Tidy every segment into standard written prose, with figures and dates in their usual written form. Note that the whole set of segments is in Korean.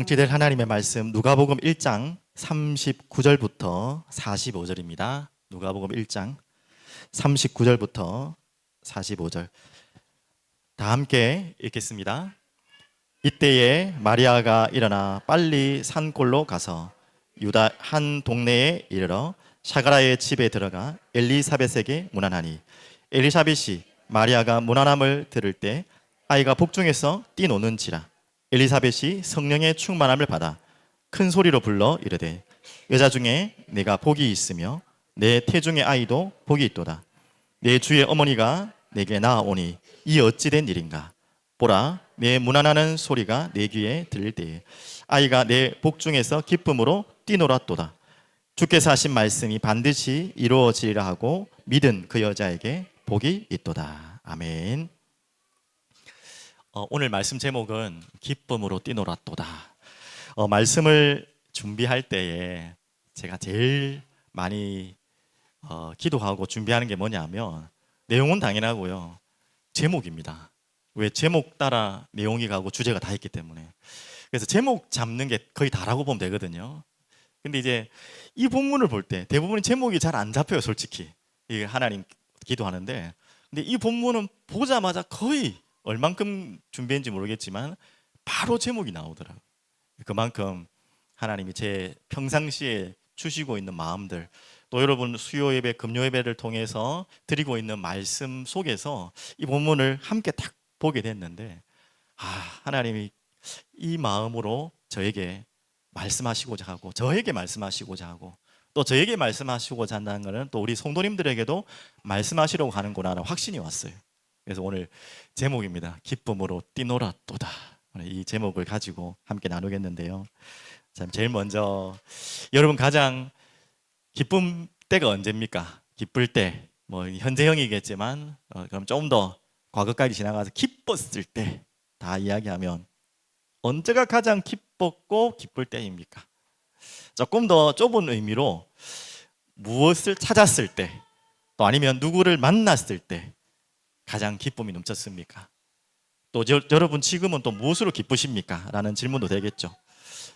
성취될 하나님의 말씀 누가복음 1장 39절부터 45절입니다. 누가복음 1장 39절부터 45절 다 함께 읽겠습니다. 이때에 마리아가 일어나 빨리 산골로 가서 유다 한 동네에 이르러 샤가라의 집에 들어가 엘리사벳에게 문안하니 엘리사벳이 마리아가 문안함을 들을 때 아이가 복중에서 뛰노는지라. 엘리사벳이 성령의 충만함을 받아 큰 소리로 불러 이르되 여자 중에 내가 복이 있으며 내 태중의 아이도 복이 있도다. 내 주의 어머니가 내게 나아오니 이 어찌된 일인가. 보라, 내 문안하는 소리가 내 귀에 들릴 때에 아이가 내 복중에서 기쁨으로 뛰놀았도다. 주께서 하신 말씀이 반드시 이루어지리라 하고 믿은 그 여자에게 복이 있도다. 아멘. 오늘 말씀 제목은 기쁨으로 뛰놀았도다. 말씀을 준비할 때에 제가 제일 많이 기도하고 준비하는 게 뭐냐면 내용은 당연하고요, 제목입니다. 왜? 제목 따라 내용이 가고 주제가 다 있기 때문에. 그래서 제목 잡는 게 거의 다라고 보면 되거든요. 근데 이제 이 본문을 볼 때 대부분 제목이 잘 안 잡혀요, 솔직히. 이게 하나님 기도하는데. 근데 이 본문은 보자마자 거의 얼만큼 준비했는지 모르겠지만 바로 제목이 나오더라고요. 그만큼 하나님이 제 평상시에 주시고 있는 마음들, 또 여러분 수요 예배, 금요 예배를 통해서 드리고 있는 말씀 속에서 이 본문을 함께 딱 보게 됐는데, 하나님이 이 마음으로 저에게 말씀하시고자 하고 저에게 말씀하시고자 하고 또 저에게 말씀하시고자 한다는 것은 또 우리 성도님들에게도 말씀하시려고 하는구나라는 확신이 왔어요. 그래서 오늘 제목입니다. 기쁨으로 뛰놀았도다. 이 제목을 가지고 함께 나누겠는데요. 제일 먼저 여러분 가장 기쁜 때가 언제입니까? 기쁠 때, 현재형이겠지만 그럼 조금 더 과거까지 지나가서 기뻤을 때 다 이야기하면 언제가 가장 기뻤고 기쁠 때입니까? 조금 더 좁은 의미로 무엇을 찾았을 때, 또 아니면 누구를 만났을 때 가장 기쁨이 넘쳤습니까? 또 여러분 지금은 또 무엇으로 기쁘십니까? 라는 질문도 되겠죠.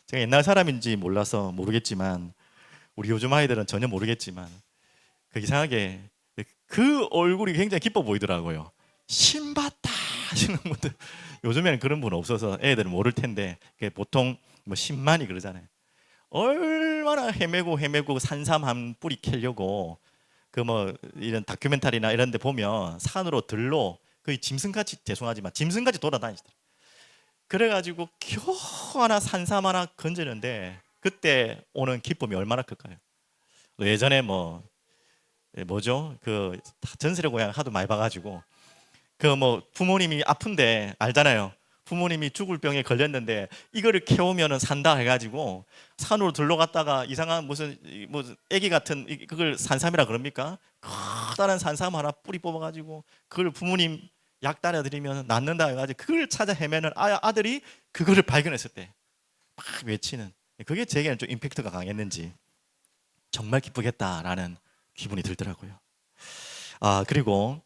제가 옛날 사람인지 몰라서 모르겠지만 우리 요즘 아이들은 전혀 모르겠지만 그 이상하게 그 얼굴이 굉장히 기뻐 보이더라고요. 신봤다 하시는 분들, 요즘에는 그런 분 없어서 애들은 모를 텐데 보통 신만이 그러잖아요. 얼마나 헤매고 산삼 뿌리 캐려고 이런 다큐멘터리나 이런 데 보면 산으로 들로 거의 짐승같이, 죄송하지만 짐승같이 돌아다니시더라고요. 그래가지고 겨우 하나 산삼 하나 건지는데 그때 오는 기쁨이 얼마나 클까요? 예전에 그 전설의 고향 하도 많이 봐가지고 부모님이 아픈데 알잖아요. 부모님이 죽을 병에 걸렸는데 이거를 캐오면은 산다 해가지고 산으로 들러갔다가 이상한 무슨 애기 같은 그걸 산삼이라 그럽니까? 커다란 산삼 하나 뿌리 뽑아가지고 그걸 부모님 약 따라 드리면 낫는다 해가지고 그걸 찾아 헤매는 아들이 그거를 발견했을 때 막 외치는, 그게 제게는 좀 임팩트가 강했는지 정말 기쁘겠다라는 기분이 들더라고요. 그리고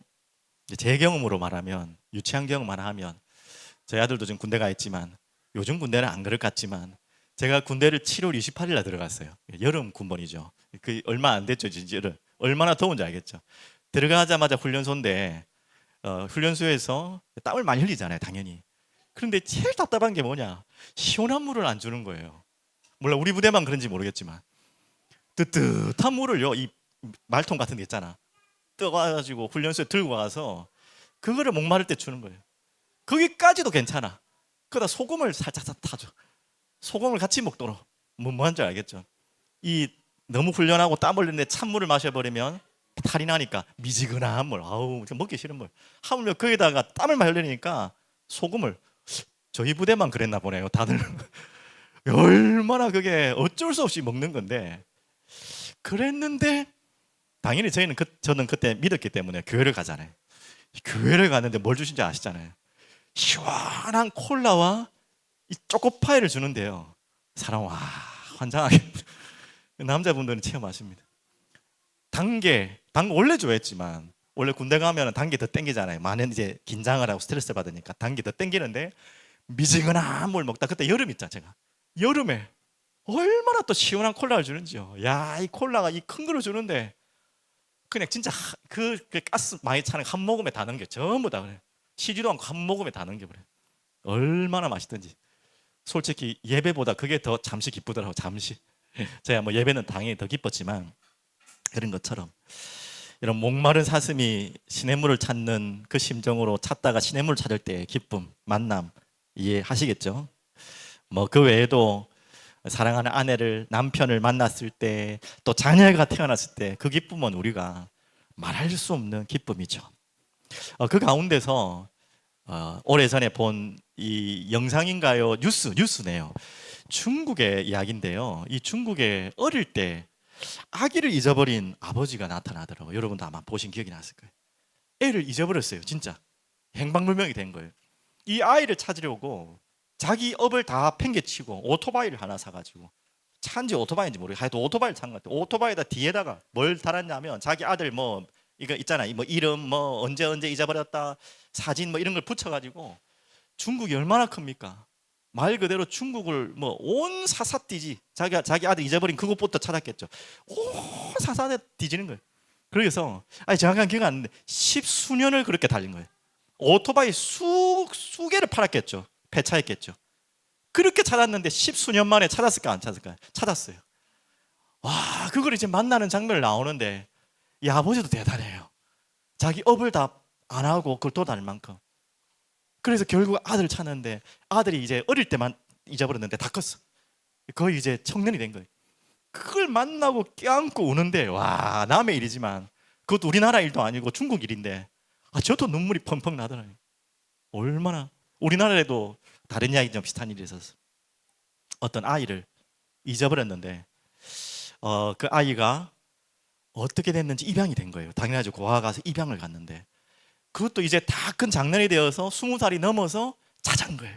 제 경험으로 말하면, 유치한 경험만 하면, 저희 아들도 지금 군대 가 있지만 요즘 군대는 안 그럴 것 같지만 제가 군대를 7월 28일 날 들어갔어요. 여름 군번이죠. 그 얼마 안 됐죠. 진짜 얼마나 더운지 알겠죠. 들어가자마자 훈련소인데 훈련소에서 땀을 많이 흘리잖아요, 당연히. 그런데 제일 답답한 게 뭐냐, 시원한 물을 안 주는 거예요. 몰라 우리 부대만 그런지 모르겠지만 뜨뜻한 물을요, 이 말통 같은 데 있잖아, 떠가지고 훈련소에 들고 가서 그거를 목마를 때 주는 거예요. 거기까지도 괜찮아. 그러다 소금을 살짝 타줘. 소금을 같이 먹도록. 뭐한 줄 알겠죠? 이 너무 훈련하고 땀 흘리는데 찬물을 마셔버리면 탈이 나니까 미지근한 물, 먹기 싫은 물 하물며 거기다가 땀을 많이 흘리니까 소금을, 저희 부대만 그랬나 보네요, 다들. 얼마나 그게 어쩔 수 없이 먹는 건데, 그랬는데 당연히 저는 그때 믿었기 때문에 교회를 가잖아요. 교회를 갔는데 뭘 주신지 아시잖아요. 시원한 콜라와 이 초코파이를 주는데요, 사람 환장하게. 남자분들은 체험하십니다. 단 거 원래 좋아했지만, 원래 군대 가면 단 게 더 땡기잖아요. 많은 이제 긴장을 하고 스트레스 받으니까 단 게 더 땡기는데 미지근한 물 먹다, 그때 여름 있잖아, 제가 여름에 얼마나 또 시원한 콜라를 주는지요. 야, 이 콜라가 이 큰 거를 주는데 그냥 진짜 그 가스 많이 차는 한 모금에 다 넘겨. 전부 다 그래. 쉬지도 않고 한 모금에 다 넘겨버려. 얼마나 맛있던지. 솔직히 예배보다 그게 더 잠시 기쁘더라고. 잠시. 제가 뭐 예배는 당연히 더 기뻤지만 그런 것처럼 이런 목마른 사슴이 시냇물을 찾는 그 심정으로 찾다가 시냇물을 찾을 때의 기쁨, 만남 이해하시겠죠? 뭐 그 외에도 사랑하는 아내를, 남편을 만났을 때, 또 자녀가 태어났을 때 그 기쁨은 우리가 말할 수 없는 기쁨이죠. 그 가운데서 오래전에 본 이 영상인가요? 뉴스네요. 중국의 이야기인데요. 이 중국에 어릴 때 아기를 잊어버린 아버지가 나타나더라고요. 여러분도 아마 보신 기억이 났을 거예요. 애를 잊어버렸어요. 진짜 행방불명이 된 거예요. 이 아이를 찾으려고 자기 업을 다 팽개치고 오토바이를 하나 사가지고, 차인지 오토바이인지 모르겠어요. 하여튼 오토바이를 산 것 같아요. 오토바이에다 뒤에다가 뭘 달았냐면 자기 아들 뭐 이거 있잖아요. 뭐 이름 뭐 언제 잊어버렸다, 사진 뭐 이런 걸 붙여가지고, 중국이 얼마나 큽니까? 말 그대로 중국을 뭐 온 사사 뒤지, 자기 아들 잊어버린 그곳부터 찾았겠죠. 온 사사 뒤지는 거예요. 그래서 정확한 기억 안 나는데 십수년을 그렇게 달린 거예요. 오토바이 수 개를 팔았겠죠. 폐차했겠죠. 그렇게 찾았는데 십수년 만에 찾았을까 안 찾았을까요? 찾았어요. 와, 그걸 이제 만나는 장면을 나오는데 이 아버지도 대단해요. 자기 업을 다 안 하고 그걸 도달할 만큼. 그래서 결국 아들을 찾는데 아들이 이제 어릴 때만 잊어버렸는데 다 컸어. 거의 이제 청년이 된 거예요. 그걸 만나고 껴안고 우는데, 와, 남의 일이지만 그것도 우리나라 일도 아니고 중국 일인데 저도 눈물이 펑펑 나더라고요. 얼마나. 우리나라에도 다른 이야기 좀 비슷한 일이 있었어. 어떤 아이를 잊어버렸는데 그 아이가 어떻게 됐는지 입양이 된 거예요. 당연하죠. 고아 가서 입양을 갔는데 그것도 이제 다 큰 장년이 되어서 20살이 넘어서 찾은 거예요.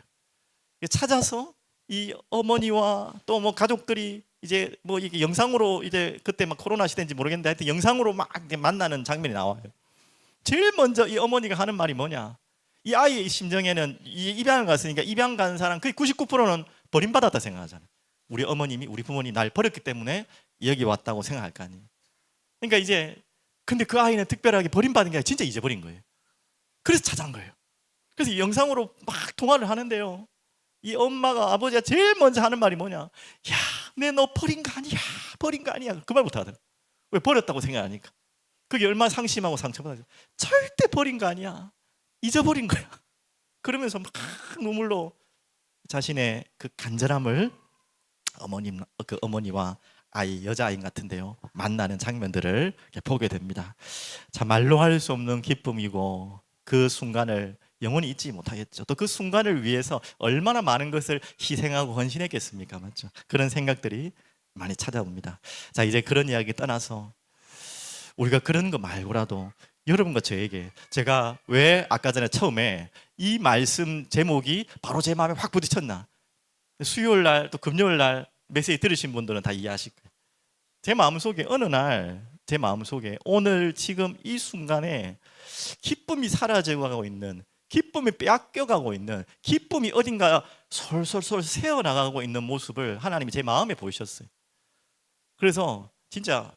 찾아서 이 어머니와 또 뭐 가족들이 이제 뭐 이게 영상으로, 이제 그때 막 코로나 시대인지 모르겠는데 하여튼 영상으로 막 만나는 장면이 나와요. 제일 먼저 이 어머니가 하는 말이 뭐냐, 이 아이의 심정에는 이 입양을 갔으니까 입양 간 사람 거의 99%는 버림받았다 생각하잖아요. 우리 어머님이, 우리 부모님이 날 버렸기 때문에 여기 왔다고 생각할 거 아니에요. 그러니까 이제 근데 그 아이는 특별하게 버림받은 게 아니라 진짜 잊어버린 거예요. 그래서 찾아온 거예요. 그래서 이 영상으로 막 통화를 하는데요, 이 엄마가, 아버지가 제일 먼저 하는 말이 뭐냐, 야, 내 너 버린 거 아니야, 버린 거 아니야. 그 말부터 하더라고요. 왜? 버렸다고 생각하니까. 그게 얼마나 상심하고 상처받아요. 절대 버린 거 아니야, 잊어버린 거야. 그러면서 막 눈물로 자신의 그 간절함을 그 어머니와 아이, 여자아이 같은데요, 만나는 장면들을 보게 됩니다. 참 말로 할 수 없는 기쁨이고 그 순간을 영원히 잊지 못하겠죠. 또 그 순간을 위해서 얼마나 많은 것을 희생하고 헌신했겠습니까? 맞죠? 그런 생각들이 많이 찾아옵니다. 자, 이제 그런 이야기 떠나서 우리가 그런 거 말고라도 여러분과 저에게, 제가 왜 아까 전에 처음에 이 말씀 제목이 바로 제 마음에 확 부딪혔나, 수요일 날 또 금요일 날 메시지 들으신 분들은 다 이해하실 거예요. 제 마음속에 어느 날, 제 마음속에 오늘 지금 이 순간에 기쁨이 사라져가고 있는, 기쁨이 빼앗겨가고 있는, 기쁨이 어딘가 솔솔솔 새어나가고 있는 모습을 하나님이 제 마음에 보이셨어요. 그래서 진짜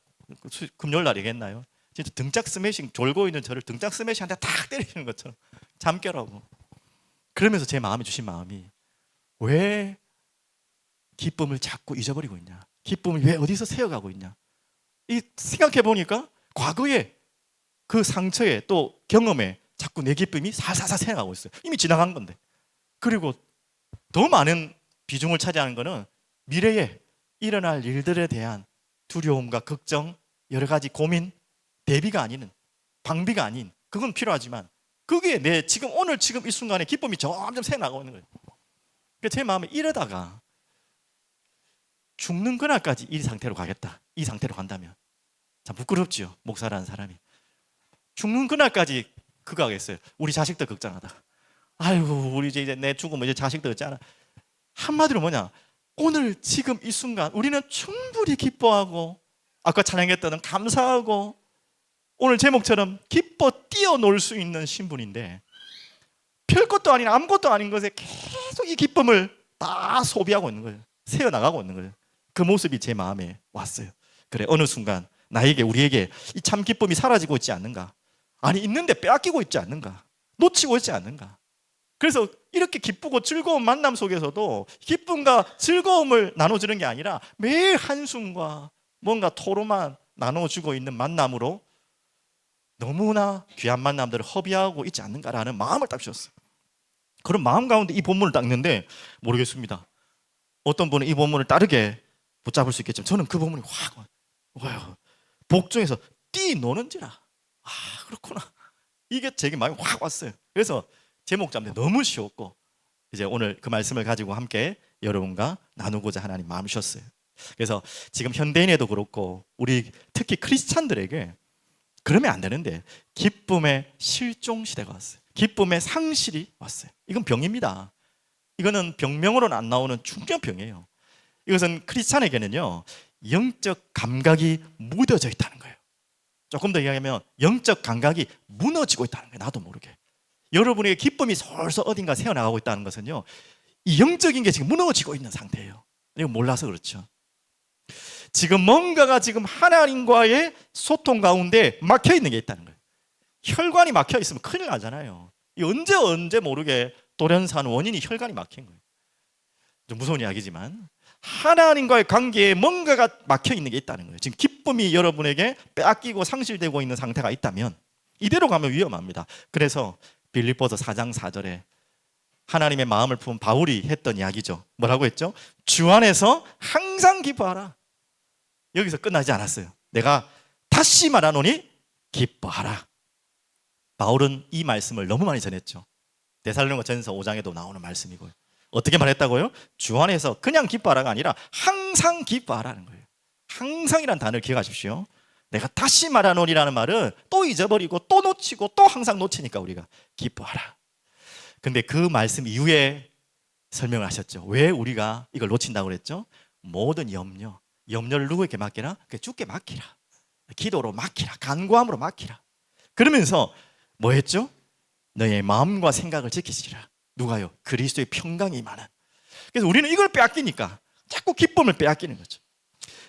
금요일 날이겠나요? 진짜 등짝 스매싱, 졸고 있는 저를 등짝 스매싱한테 탁 때리시는 것처럼 잠결하고, 그러면서 제 마음에 주신 마음이, 왜 기쁨을 자꾸 잊어버리고 있냐, 기쁨을 왜 어디서 새어가고 있냐. 이 생각해 보니까 과거에 그 상처에 또 경험에 자꾸 내 기쁨이 살살살 새어가고 있어요. 이미 지나간 건데. 그리고 더 많은 비중을 차지하는 거는 미래에 일어날 일들에 대한 두려움과 걱정, 여러 가지 고민, 대비가 아닌, 방비가 아닌, 그건 필요하지만 그게 내 지금 오늘 지금 이 순간에 기쁨이 점점 새어나가고 있는 거예요. 그러니까 제 마음에 이러다가 죽는 그날까지 이 상태로 가겠다, 이 상태로 간다면 참 부끄럽지요. 목사라는 사람이 죽는 그날까지 그거 하겠어요. 우리 자식들 걱정하다. 아이고, 우리 이제 내 죽으면 이제 자식들 있잖아. 한마디로 뭐냐, 오늘 지금 이 순간 우리는 충분히 기뻐하고, 아까 찬양했던 감사하고, 오늘 제목처럼 기뻐 뛰어놀 수 있는 신분인데, 별것도 아닌 아무것도 아닌 것에 계속 이 기쁨을 다 소비하고 있는 거예요. 새어나가고 있는 거예요. 그 모습이 제 마음에 왔어요. 그래, 어느 순간 나에게, 우리에게 이 참 기쁨이 사라지고 있지 않는가? 아니, 있는데 빼앗기고 있지 않는가? 놓치고 있지 않는가? 그래서 이렇게 기쁘고 즐거운 만남 속에서도 기쁨과 즐거움을 나눠주는 게 아니라 매일 한숨과 뭔가 토로만 나눠주고 있는 만남으로 너무나 귀한 만남들을 허비하고 있지 않는가라는 마음을 딱 주셨어요. 그런 마음 가운데 이 본문을 딱 읽는데 모르겠습니다. 어떤 분은 이 본문을 다르게 붙잡을 수 있겠지만 저는 그 본문이 확 와요. 복중에서 뛰노는지라. 아, 그렇구나. 이게 제게 마음이 확 왔어요. 그래서 제목 잡는데 너무 쉬웠고 이제 오늘 그 말씀을 가지고 함께 여러분과 나누고자 하나님 마음 주셨어요. 그래서 지금 현대인에도 그렇고 우리 특히 크리스찬들에게 그러면 안 되는데 기쁨의 실종 시대가 왔어요. 기쁨의 상실이 왔어요. 이건 병입니다. 이거는 병명으로는 안 나오는 중견병이에요. 이것은 크리스찬에게는요 영적 감각이 묻어져 있다는 거예요. 조금 더 이야기하면 영적 감각이 무너지고 있다는 거예요. 나도 모르게. 여러분에게 기쁨이 솔솔 어딘가 새어나가고 있다는 것은요 이 영적인 게 지금 무너지고 있는 상태예요. 이거 몰라서 그렇죠. 지금 뭔가가 지금 하나님과의 소통 가운데 막혀 있는 게 있다는 거예요. 혈관이 막혀 있으면 큰일 나잖아요. 언제 모르게 돌연사하는 원인이 혈관이 막힌 거예요. 좀 무서운 이야기지만 하나님과의 관계에 뭔가가 막혀 있는 게 있다는 거예요. 지금 기쁨이 여러분에게 빼앗기고 상실되고 있는 상태가 있다면 이대로 가면 위험합니다. 그래서 빌립보서 4장 4절에 하나님의 마음을 품은 바울이 했던 이야기죠. 뭐라고 했죠? 주 안에서 항상 기뻐하라. 여기서 끝나지 않았어요. 내가 다시 말하노니 기뻐하라. 바울은 이 말씀을 너무 많이 전했죠. 데살로니가 전서 5장에도 나오는 말씀이고요. 어떻게 말했다고요? 주 안에서 그냥 기뻐하라가 아니라 항상 기뻐하라는 거예요. 항상이라는 단어를 기억하십시오. 내가 다시 말하노니라는 말은 또 잊어버리고 또 놓치고 또 항상 놓치니까 우리가 기뻐하라. 근데 그 말씀 이후에 설명을 하셨죠. 왜 우리가 이걸 놓친다고 그랬죠? 모든 염려를 누구에게 맡기라? 주께 맡기라. 기도로 맡기라. 간구함으로 맡기라. 그러면서 뭐 했죠? 너의 마음과 생각을 지키시라. 누가요? 그리스도의 평강이 임하는. 그래서 우리는 이걸 빼앗기니까 자꾸 기쁨을 빼앗기는 거죠.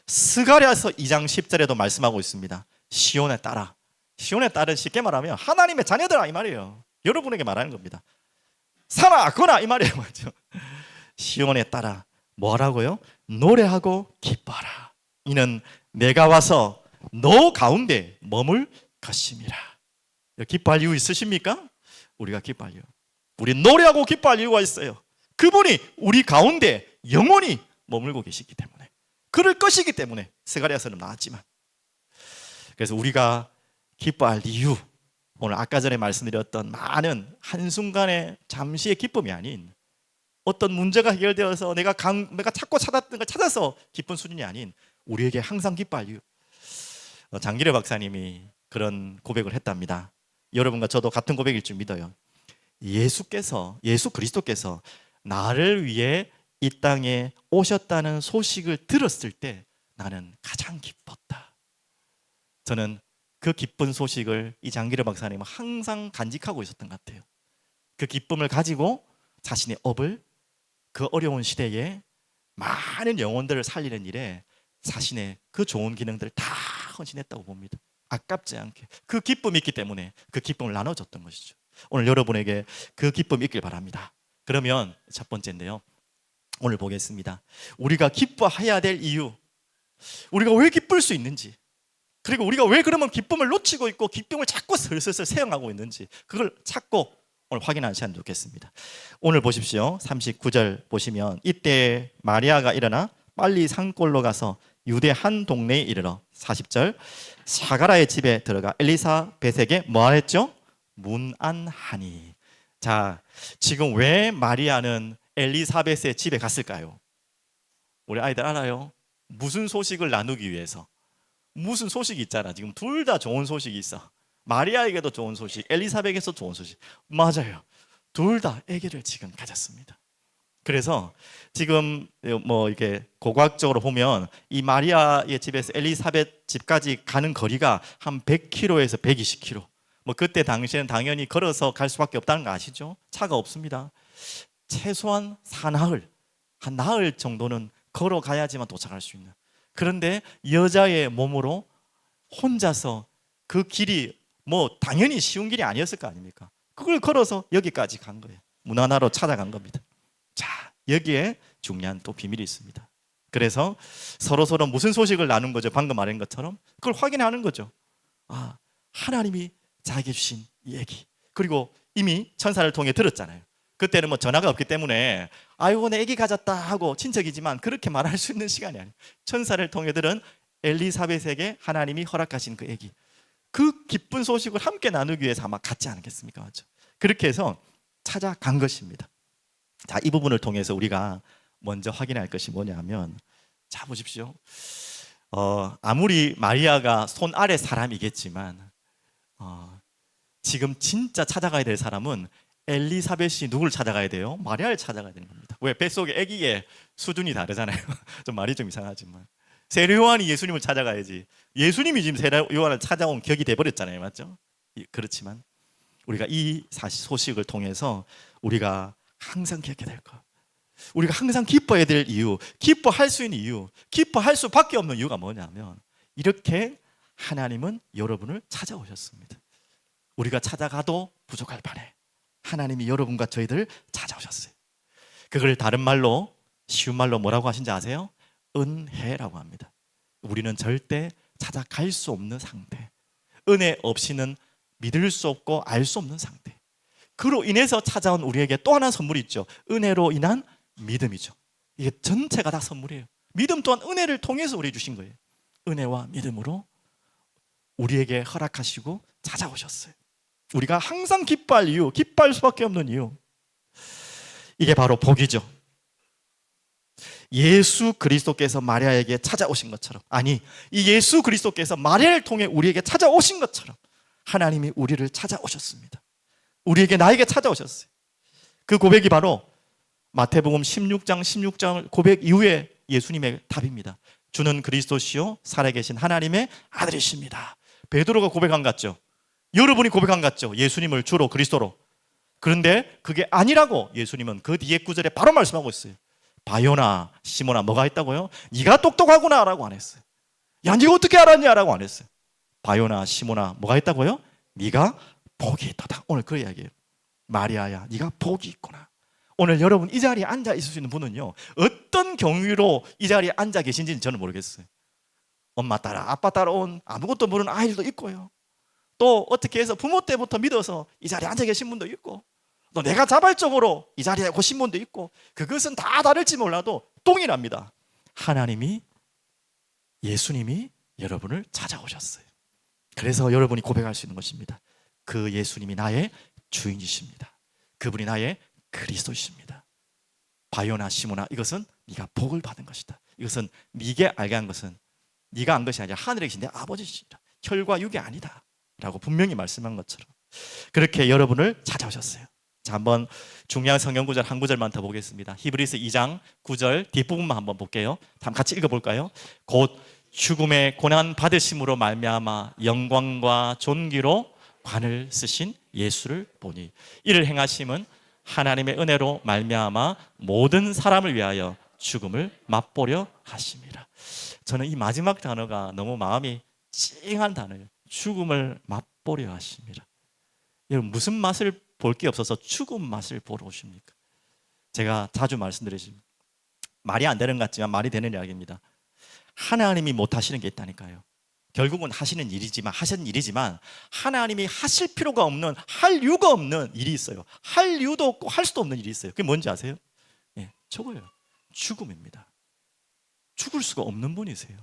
스가랴서 2장 10절에도 말씀하고 있습니다. 시온의 딸아. 시온의 딸은 쉽게 말하면 하나님의 자녀들아 이 말이에요. 여러분에게 말하는 겁니다. 살아 거라 이 말이에요. 맞죠? 시온의 딸아 뭐하라고요? 노래하고 기뻐하라. 이는 내가 와서 너 가운데 머물 것임이라. 기뻐할 이유 있으십니까? 우리가 기뻐할 이유. 우리 노래하고 기뻐할 이유가 있어요. 그분이 우리 가운데 영원히 머물고 계시기 때문에, 그럴 것이기 때문에 스가랴서는 나왔지만, 그래서 우리가 기뻐할 이유, 오늘 아까 전에 말씀드렸던 많은 한순간의 잠시의 기쁨이 아닌, 어떤 문제가 해결되어서 내가 찾고 찾았던 걸 찾아서 기쁜 수준이 아닌 우리에게 항상 기뻐할 이유. 장기려 박사님이 그런 고백을 했답니다. 여러분과 저도 같은 고백일 줄 믿어요. 예수 그리스도께서 나를 위해 이 땅에 오셨다는 소식을 들었을 때 나는 가장 기뻤다. 저는 그 기쁜 소식을 이 장기려 박사님은 항상 간직하고 있었던 것 같아요. 그 기쁨을 가지고 자신의 업을 그 어려운 시대에 많은 영혼들을 살리는 일에 자신의 그 좋은 기능들을 다 헌신했다고 봅니다. 아깝지 않게 그 기쁨이 있기 때문에 그 기쁨을 나눠줬던 것이죠. 오늘 여러분에게 그 기쁨이 있길 바랍니다. 그러면 첫 번째인데요, 오늘 보겠습니다. 우리가 기뻐해야 될 이유, 우리가 왜 기쁠 수 있는지, 그리고 우리가 왜 그러면 기쁨을 놓치고 있고 기쁨을 자꾸 슬슬 세영하고 있는지, 그걸 찾고 오늘 확인하는 시간 좋겠습니다. 오늘 보십시오. 39절 보시면, 이때 마리아가 일어나 빨리 산골로 가서 유대 한 동네에 이르러 40절 사가라의 집에 들어가 엘리사벳에게 뭐 했죠? 문안하니. 자, 지금 왜 마리아는 엘리사벳의 집에 갔을까요? 우리 아이들 알아요? 무슨 소식을 나누기 위해서. 무슨 소식이 있잖아. 지금 둘 다 좋은 소식이 있어. 마리아에게도 좋은 소식, 엘리사벳에게도 좋은 소식. 맞아요. 둘 다 아기를 지금 가졌습니다. 그래서 지금 뭐 이렇게 고고학적으로 보면 이 마리아의 집에서 엘리사벳 집까지 가는 거리가 한 100km에서 120km. 뭐 그때 당시에는 당연히 걸어서 갈 수밖에 없다는 거 아시죠? 차가 없습니다. 최소한 한 나흘 정도는 걸어가야지만 도착할 수 있는. 그런데 여자의 몸으로 혼자서 그 길이 뭐 당연히 쉬운 길이 아니었을 거 아닙니까? 그걸 걸어서 여기까지 간 거예요. 문 하나로 찾아간 겁니다. 자, 여기에 중요한 또 비밀이 있습니다. 그래서 서로 무슨 소식을 나눈 거죠? 방금 말한 것처럼 그걸 확인하는 거죠. 아, 하나님이 자기에게 주신 얘기, 그리고 이미 천사를 통해 들었잖아요. 그때는 뭐 전화가 없기 때문에 아이고 내 아기 가졌다 하고 친척이지만 그렇게 말할 수 있는 시간이 아니에요. 천사를 통해 들은 엘리사벳에게 하나님이 허락하신 그 아기, 그 기쁜 소식을 함께 나누기 위해서 아마 갔지 않겠습니까? 맞죠? 그렇게 해서 찾아간 것입니다. 자, 이 부분을 통해서 우리가 먼저 확인할 것이 뭐냐면, 자 보십시오. 아무리 마리아가 손 아래 사람이겠지만 지금 진짜 찾아가야 될 사람은 엘리사벳이 누구를 찾아가야 돼요? 마리아를 찾아가야 되는 겁니다. 왜? 뱃속에 아기의 수준이 다르잖아요. 좀 말이 좀 이상하지만 세례 요한이 예수님을 찾아가야지, 예수님이 지금 세례 요한을 찾아온 격이 돼버렸잖아요. 맞죠? 그렇지만 우리가 이 소식을 통해서 우리가 항상 기억해야 될 것, 우리가 항상 기뻐해야 될 이유, 기뻐할 수 있는 이유, 기뻐할 수밖에 없는 이유가 뭐냐면, 이렇게 하나님은 여러분을 찾아오셨습니다. 우리가 찾아가도 부족할 판에 하나님이 여러분과 저희들을 찾아오셨어요. 그걸 다른 말로, 쉬운 말로 뭐라고 하신지 아세요? 은혜라고 합니다. 우리는 절대 찾아갈 수 없는 상태, 은혜 없이는 믿을 수 없고 알 수 없는 상태, 그로 인해서 찾아온 우리에게 또 하나 선물이 있죠. 은혜로 인한 믿음이죠. 이게 전체가 다 선물이에요. 믿음 또한 은혜를 통해서 우리에게 주신 거예요. 은혜와 믿음으로 우리에게 허락하시고 찾아오셨어요. 우리가 항상 기뻐할 이유, 기뻐할 수밖에 없는 이유, 이게 바로 복이죠. 예수 그리스도께서 마리아에게 찾아오신 것처럼, 아니, 이 예수 그리스도께서 마리아를 통해 우리에게 찾아오신 것처럼 하나님이 우리를 찾아오셨습니다. 우리에게, 나에게 찾아오셨어요. 그 고백이 바로 마태복음 16장 고백 이후에 예수님의 답입니다. 주는 그리스도시요 살아계신 하나님의 아들이십니다. 베드로가 고백한 것 같죠? 여러분이 고백한 것 같죠? 예수님을 주로 그리스도로. 그런데 그게 아니라고 예수님은 그 뒤에 구절에 바로 말씀하고 있어요. 바요나 시몬아, 뭐가 했다고요? 네가 똑똑하구나 라고 안 했어요. 야, 네가 어떻게 알았냐 라고 안 했어요. 바요나 시몬아, 뭐가 했다고요? 네가 복이 있다. 오늘 그 이야기예요. 마리아야, 네가 복이 있구나. 오늘 여러분 이 자리에 앉아 있을 수 있는 분은요, 어떤 경위로 이 자리에 앉아 계신지는 저는 모르겠어요. 엄마 따라 아빠 따라온 아무것도 모르는 아이들도 있고요, 또 어떻게 해서 부모 때부터 믿어서 이 자리에 앉아 계신 분도 있고, 또 내가 자발적으로 이 자리에 오신 분도 있고, 그것은 다 다를지 몰라도 동일합니다. 하나님이, 예수님이 여러분을 찾아오셨어요. 그래서 여러분이 고백할 수 있는 것입니다. 그 예수님이 나의 주인이십니다. 그분이 나의 그리스도이십니다. 바요나 시모나, 이것은 네가 복을 받은 것이다. 이것은 네게 알게 한 것은 네가 안 것이 아니라 하늘에 계신 내 아버지시다. 혈과 육이 아니다 라고 분명히 말씀한 것처럼 그렇게 여러분을 찾아오셨어요. 자, 한번 중요한 성경 구절 한 구절만 더 보겠습니다. 히브리서 2장 9절 뒷부분만 한번 볼게요. 한번 같이 읽어볼까요? 곧 죽음의 고난 받으심으로 말미암아 영광과 존귀로 관을 쓰신 예수를 보니 이를 행하심은 하나님의 은혜로 말미암아 모든 사람을 위하여 죽음을 맛보려 하심이라. 저는 이 마지막 단어가 너무 마음이 찡한 단어예요. 죽음을 맛보려 하심이라. 여러분, 무슨 맛을 볼 게 없어서 죽음 맛을 보러 오십니까? 제가 자주 말씀드리지만 말이 안 되는 것 같지만 말이 되는 이야기입니다. 하나님이 못 하시는 게 있다니까요. 결국은 하시는 일이지만 하나님이 하실 필요가 없는, 할 이유가 없는 일이 있어요. 할 이유도 없고 할 수도 없는 일이 있어요. 그게 뭔지 아세요? 예, 저거예요. 죽음입니다. 죽을 수가 없는 분이세요.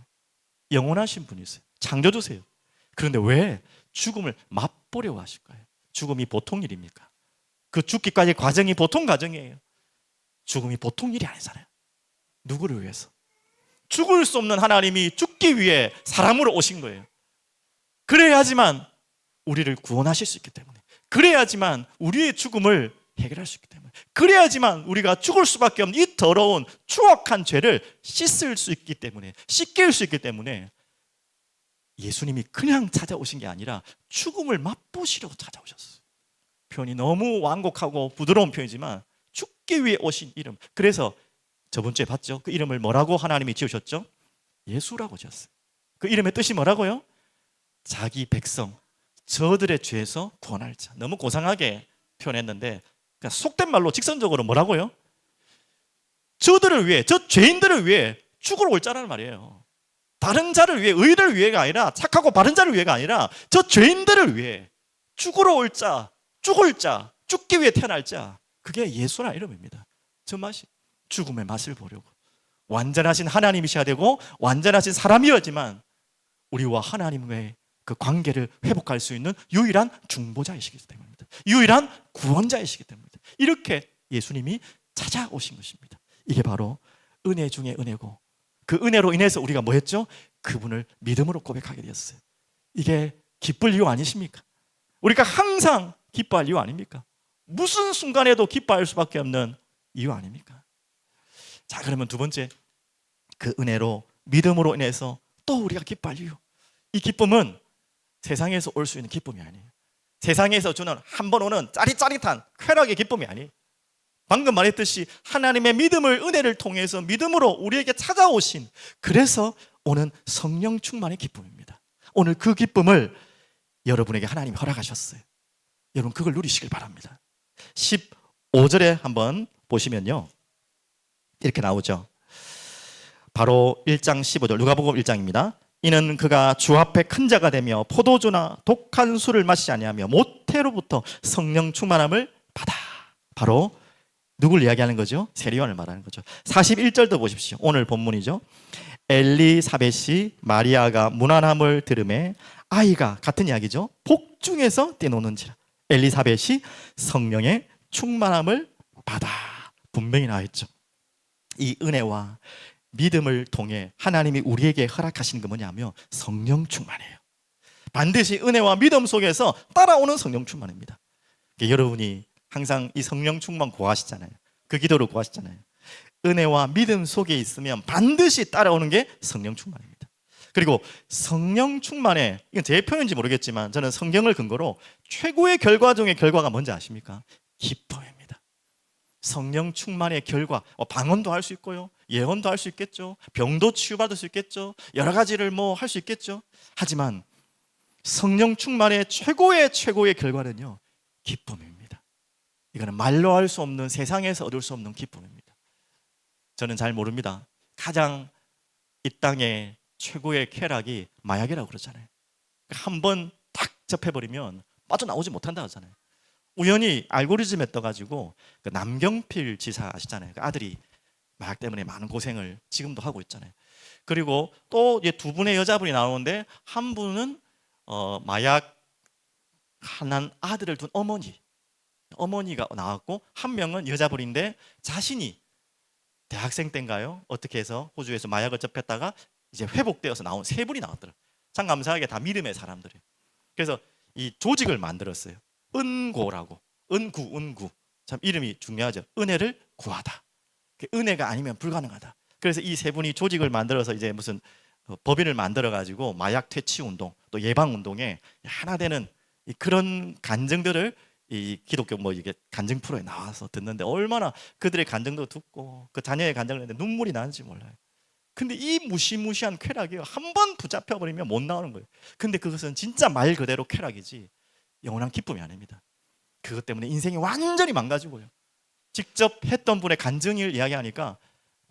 영원하신 분이세요. 창조주세요. 그런데 왜 죽음을 맛보려고 하실까요? 죽음이 보통 일입니까? 그 죽기까지 과정이 보통 과정이에요. 죽음이 보통 일이 아니잖아요. 누구를 위해서? 죽을 수 없는 하나님이 죽기 위해 사람으로 오신 거예요. 그래야지만 우리를 구원하실 수 있기 때문에, 그래야지만 우리의 죽음을 해결할 수 있기 때문에, 그래야지만 우리가 죽을 수밖에 없는 이 더러운 추악한 죄를 씻을 수 있기 때문에, 씻길 수 있기 때문에 예수님이 그냥 찾아오신 게 아니라 죽음을 맛보시려고 찾아오셨어요. 표현이 너무 완곡하고 부드러운 표현이지만 죽기 위해 오신 이름. 그래서 저번 주에 봤죠? 그 이름을 뭐라고 하나님이 지으셨죠? 예수라고 지었어요. 그 이름의 뜻이 뭐라고요? 자기 백성, 저들의 죄에서 구원할 자. 너무 고상하게 표현했는데 그냥 속된 말로 직선적으로 뭐라고요? 저들을 위해, 저 죄인들을 위해 죽으러 올 자라는 말이에요. 다른 자를 위해, 의를 위해가 아니라, 착하고 바른 자를 위해가 아니라 저 죄인들을 위해 죽으러 올 자, 죽을 자, 죽기 위해 태어날 자. 그게 예수라는 이름입니다. 저 맛이 죽음의 맛을 보려고 완전하신 하나님이셔야 되고 완전하신 사람이었지만 우리와 하나님의 그 관계를 회복할 수 있는 유일한 중보자이시기 때문입니다. 유일한 구원자이시기 때문입니다. 이렇게 예수님이 찾아오신 것입니다. 이게 바로 은혜 중에 은혜고 그 은혜로 인해서 우리가 뭐 했죠? 그분을 믿음으로 고백하게 되었어요. 이게 기쁠 이유 아니십니까? 우리가 항상 기뻐할 이유 아닙니까? 무슨 순간에도 기뻐할 수밖에 없는 이유 아닙니까? 자, 그러면 두 번째, 그 은혜로 믿음으로 인해서 또 우리가 기뻐할 이유. 이 기쁨은 세상에서 올 수 있는 기쁨이 아니에요. 세상에서 주는 한 번 오는 짜릿짜릿한 쾌락의 기쁨이 아니에요. 방금 말했듯이 하나님의 믿음을, 은혜를 통해서 믿음으로 우리에게 찾아오신, 그래서 오는 성령 충만의 기쁨입니다. 오늘 그 기쁨을 여러분에게 하나님이 허락하셨어요. 여러분 그걸 누리시길 바랍니다. 15절에 한번 보시면요, 이렇게 나오죠. 바로 1장 15절, 누가복음 1장입니다. 이는 그가 주 앞에 큰 자가 되며 포도주나 독한 술을 마시지 아니하며 모태로부터 성령 충만함을 받아. 바로 누굴 이야기하는 거죠? 세리요한을 말하는 거죠. 41절도 보십시오. 오늘 본문이죠. 엘리사벳이 마리아가 문안함을 들음에 아이가, 같은 이야기죠, 복중에서 뛰노는지라. 엘리사벳이 성령의 충만함을 받아. 분명히 나와있죠. 이 은혜와 믿음을 통해 하나님이 우리에게 허락하시는 게 뭐냐면 성령 충만이에요. 반드시 은혜와 믿음 속에서 따라오는 성령 충만입니다. 여러분이 항상 이 성령 충만 구하시잖아요. 그 기도를 구하시잖아요. 은혜와 믿음 속에 있으면 반드시 따라오는 게 성령 충만입니다. 그리고 성령 충만에, 이건 제 표현인지 모르겠지만 저는 성경을 근거로 최고의 결과 중에 결과가 뭔지 아십니까? 기쁨입니다. 성령 충만의 결과, 방언도 할 수 있고요, 예언도 할 수 있겠죠, 병도 치유받을 수 있겠죠, 여러 가지를 할 수 있겠죠. 하지만 성령 충만의 최고의 결과는요, 기쁨입니다. 이거는 말로 할 수 없는, 세상에서 얻을 수 없는 기쁨입니다. 저는 잘 모릅니다. 가장 이 땅의 최고의 쾌락이 마약이라고 그러잖아요. 한번 딱 접해버리면 빠져나오지 못한다고 하잖아요. 우연히 알고리즘에 떠가지고 그 남경필 지사 아시잖아요. 그 아들이 마약 때문에 많은 고생을 지금도 하고 있잖아요. 그리고 또 두 분의 여자분이 나오는데 한 분은 마약 한 아들을 둔 어머니가 나왔고, 한 명은 여자분인데 자신이 대학생 때인가요? 어떻게 해서 호주에서 마약을 접했다가 이제 회복되어서 나온 세 분이 나왔더라고요. 참 감사하게 다 믿음의 사람들이에요. 그래서 이 조직을 만들었어요. 은고라고. 은구. 참 이름이 중요하죠. 은혜를 구하다. 은혜가 아니면 불가능하다. 그래서 이 세 분이 조직을 만들어서 이제 무슨 법인을 만들어 가지고 마약 퇴치 운동, 또 예방 운동에 하나 되는 그런 간증들을 이 기독교 이게 간증 프로에 나와서 듣는데 얼마나 그들의 간증도 듣고 그 자녀의 간증을 했는데 눈물이 나는지 몰라요. 근데 이 무시무시한 쾌락이요, 한 번 붙잡혀 버리면 못 나오는 거예요. 근데 그것은 진짜 말 그대로 쾌락이지 영원한 기쁨이 아닙니다. 그것 때문에 인생이 완전히 망가지고요. 직접 했던 분의 간증을 이야기하니까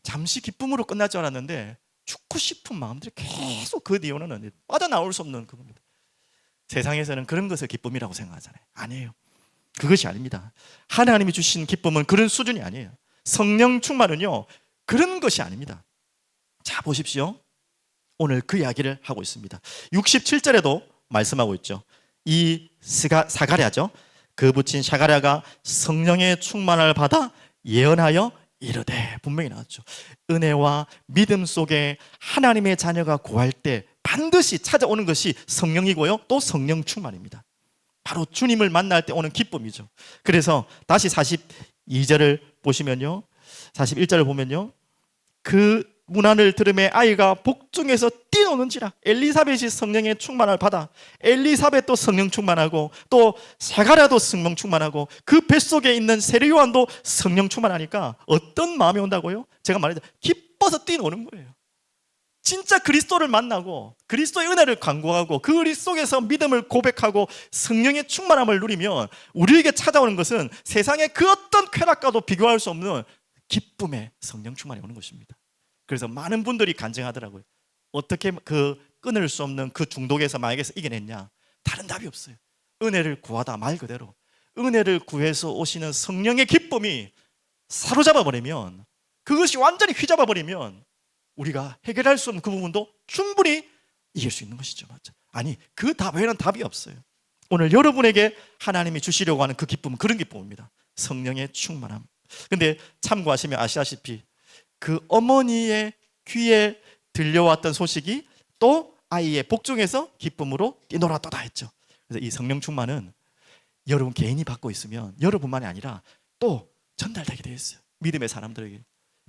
잠시 기쁨으로 끝날 줄 알았는데 죽고 싶은 마음들이 계속 그 뒤로는 빠져나올 수 없는 그겁니다. 세상에서는 그런 것을 기쁨이라고 생각하잖아요. 아니에요. 그것이 아닙니다. 하나님이 주신 기쁨은 그런 수준이 아니에요. 성령 충만은요, 그런 것이 아닙니다. 자, 보십시오. 오늘 그 이야기를 하고 있습니다. 67절에도 말씀하고 있죠. 이 사가랴죠. 그 붙인 사가랴가 성령의 충만을 받아 예언하여 이르되, 분명히 나왔죠. 은혜와 믿음 속에 하나님의 자녀가 구할 때 반드시 찾아오는 것이 성령이고요, 또 성령 충만입니다. 바로 주님을 만날 때 오는 기쁨이죠. 그래서 다시 42절을 보시면요, 41절을 보면요, 그 문안을 들음에 아이가 복중에서 뛰노는지라. 엘리사벳이 성령의 충만을 받아 엘리사벳도 성령 충만하고 또 사가랴도 성령 충만하고 그 뱃속에 있는 세례 요한도 성령 충만하니까 어떤 마음이 온다고요? 제가 말했죠. 기뻐서 뛰노는 거예요. 진짜 그리스도를 만나고 그리스도의 은혜를 간구하고 그 속에서 믿음을 고백하고 성령의 충만함을 누리면 우리에게 찾아오는 것은 세상의 그 어떤 쾌락과도 비교할 수 없는 기쁨의 성령 충만이 오는 것입니다. 그래서 많은 분들이 간증하더라고요. 어떻게 그 끊을 수 없는 그 중독에서 마약에서 이겨냈냐? 다른 답이 없어요. 은혜를 구하다 말 그대로 은혜를 구해서 오시는 성령의 기쁨이 사로잡아 버리면, 그것이 완전히 휘잡아 버리면 우리가 해결할 수 없는 그 부분도 충분히 이길 수 있는 것이죠. 맞죠? 아니, 그 답 외에는 답이 없어요. 오늘 여러분에게 하나님이 주시려고 하는 그 기쁨은 그런 기쁨입니다. 성령의 충만함. 근데 참고하시면 아시다시피 그 어머니의 귀에 들려왔던 소식이 또 아이의 복중에서 기쁨으로 뛰놀았도다 했죠. 그래서 이 성령 충만은 여러분 개인이 받고 있으면 여러분만이 아니라 또 전달되게 되어 있어요. 믿음의 사람들에게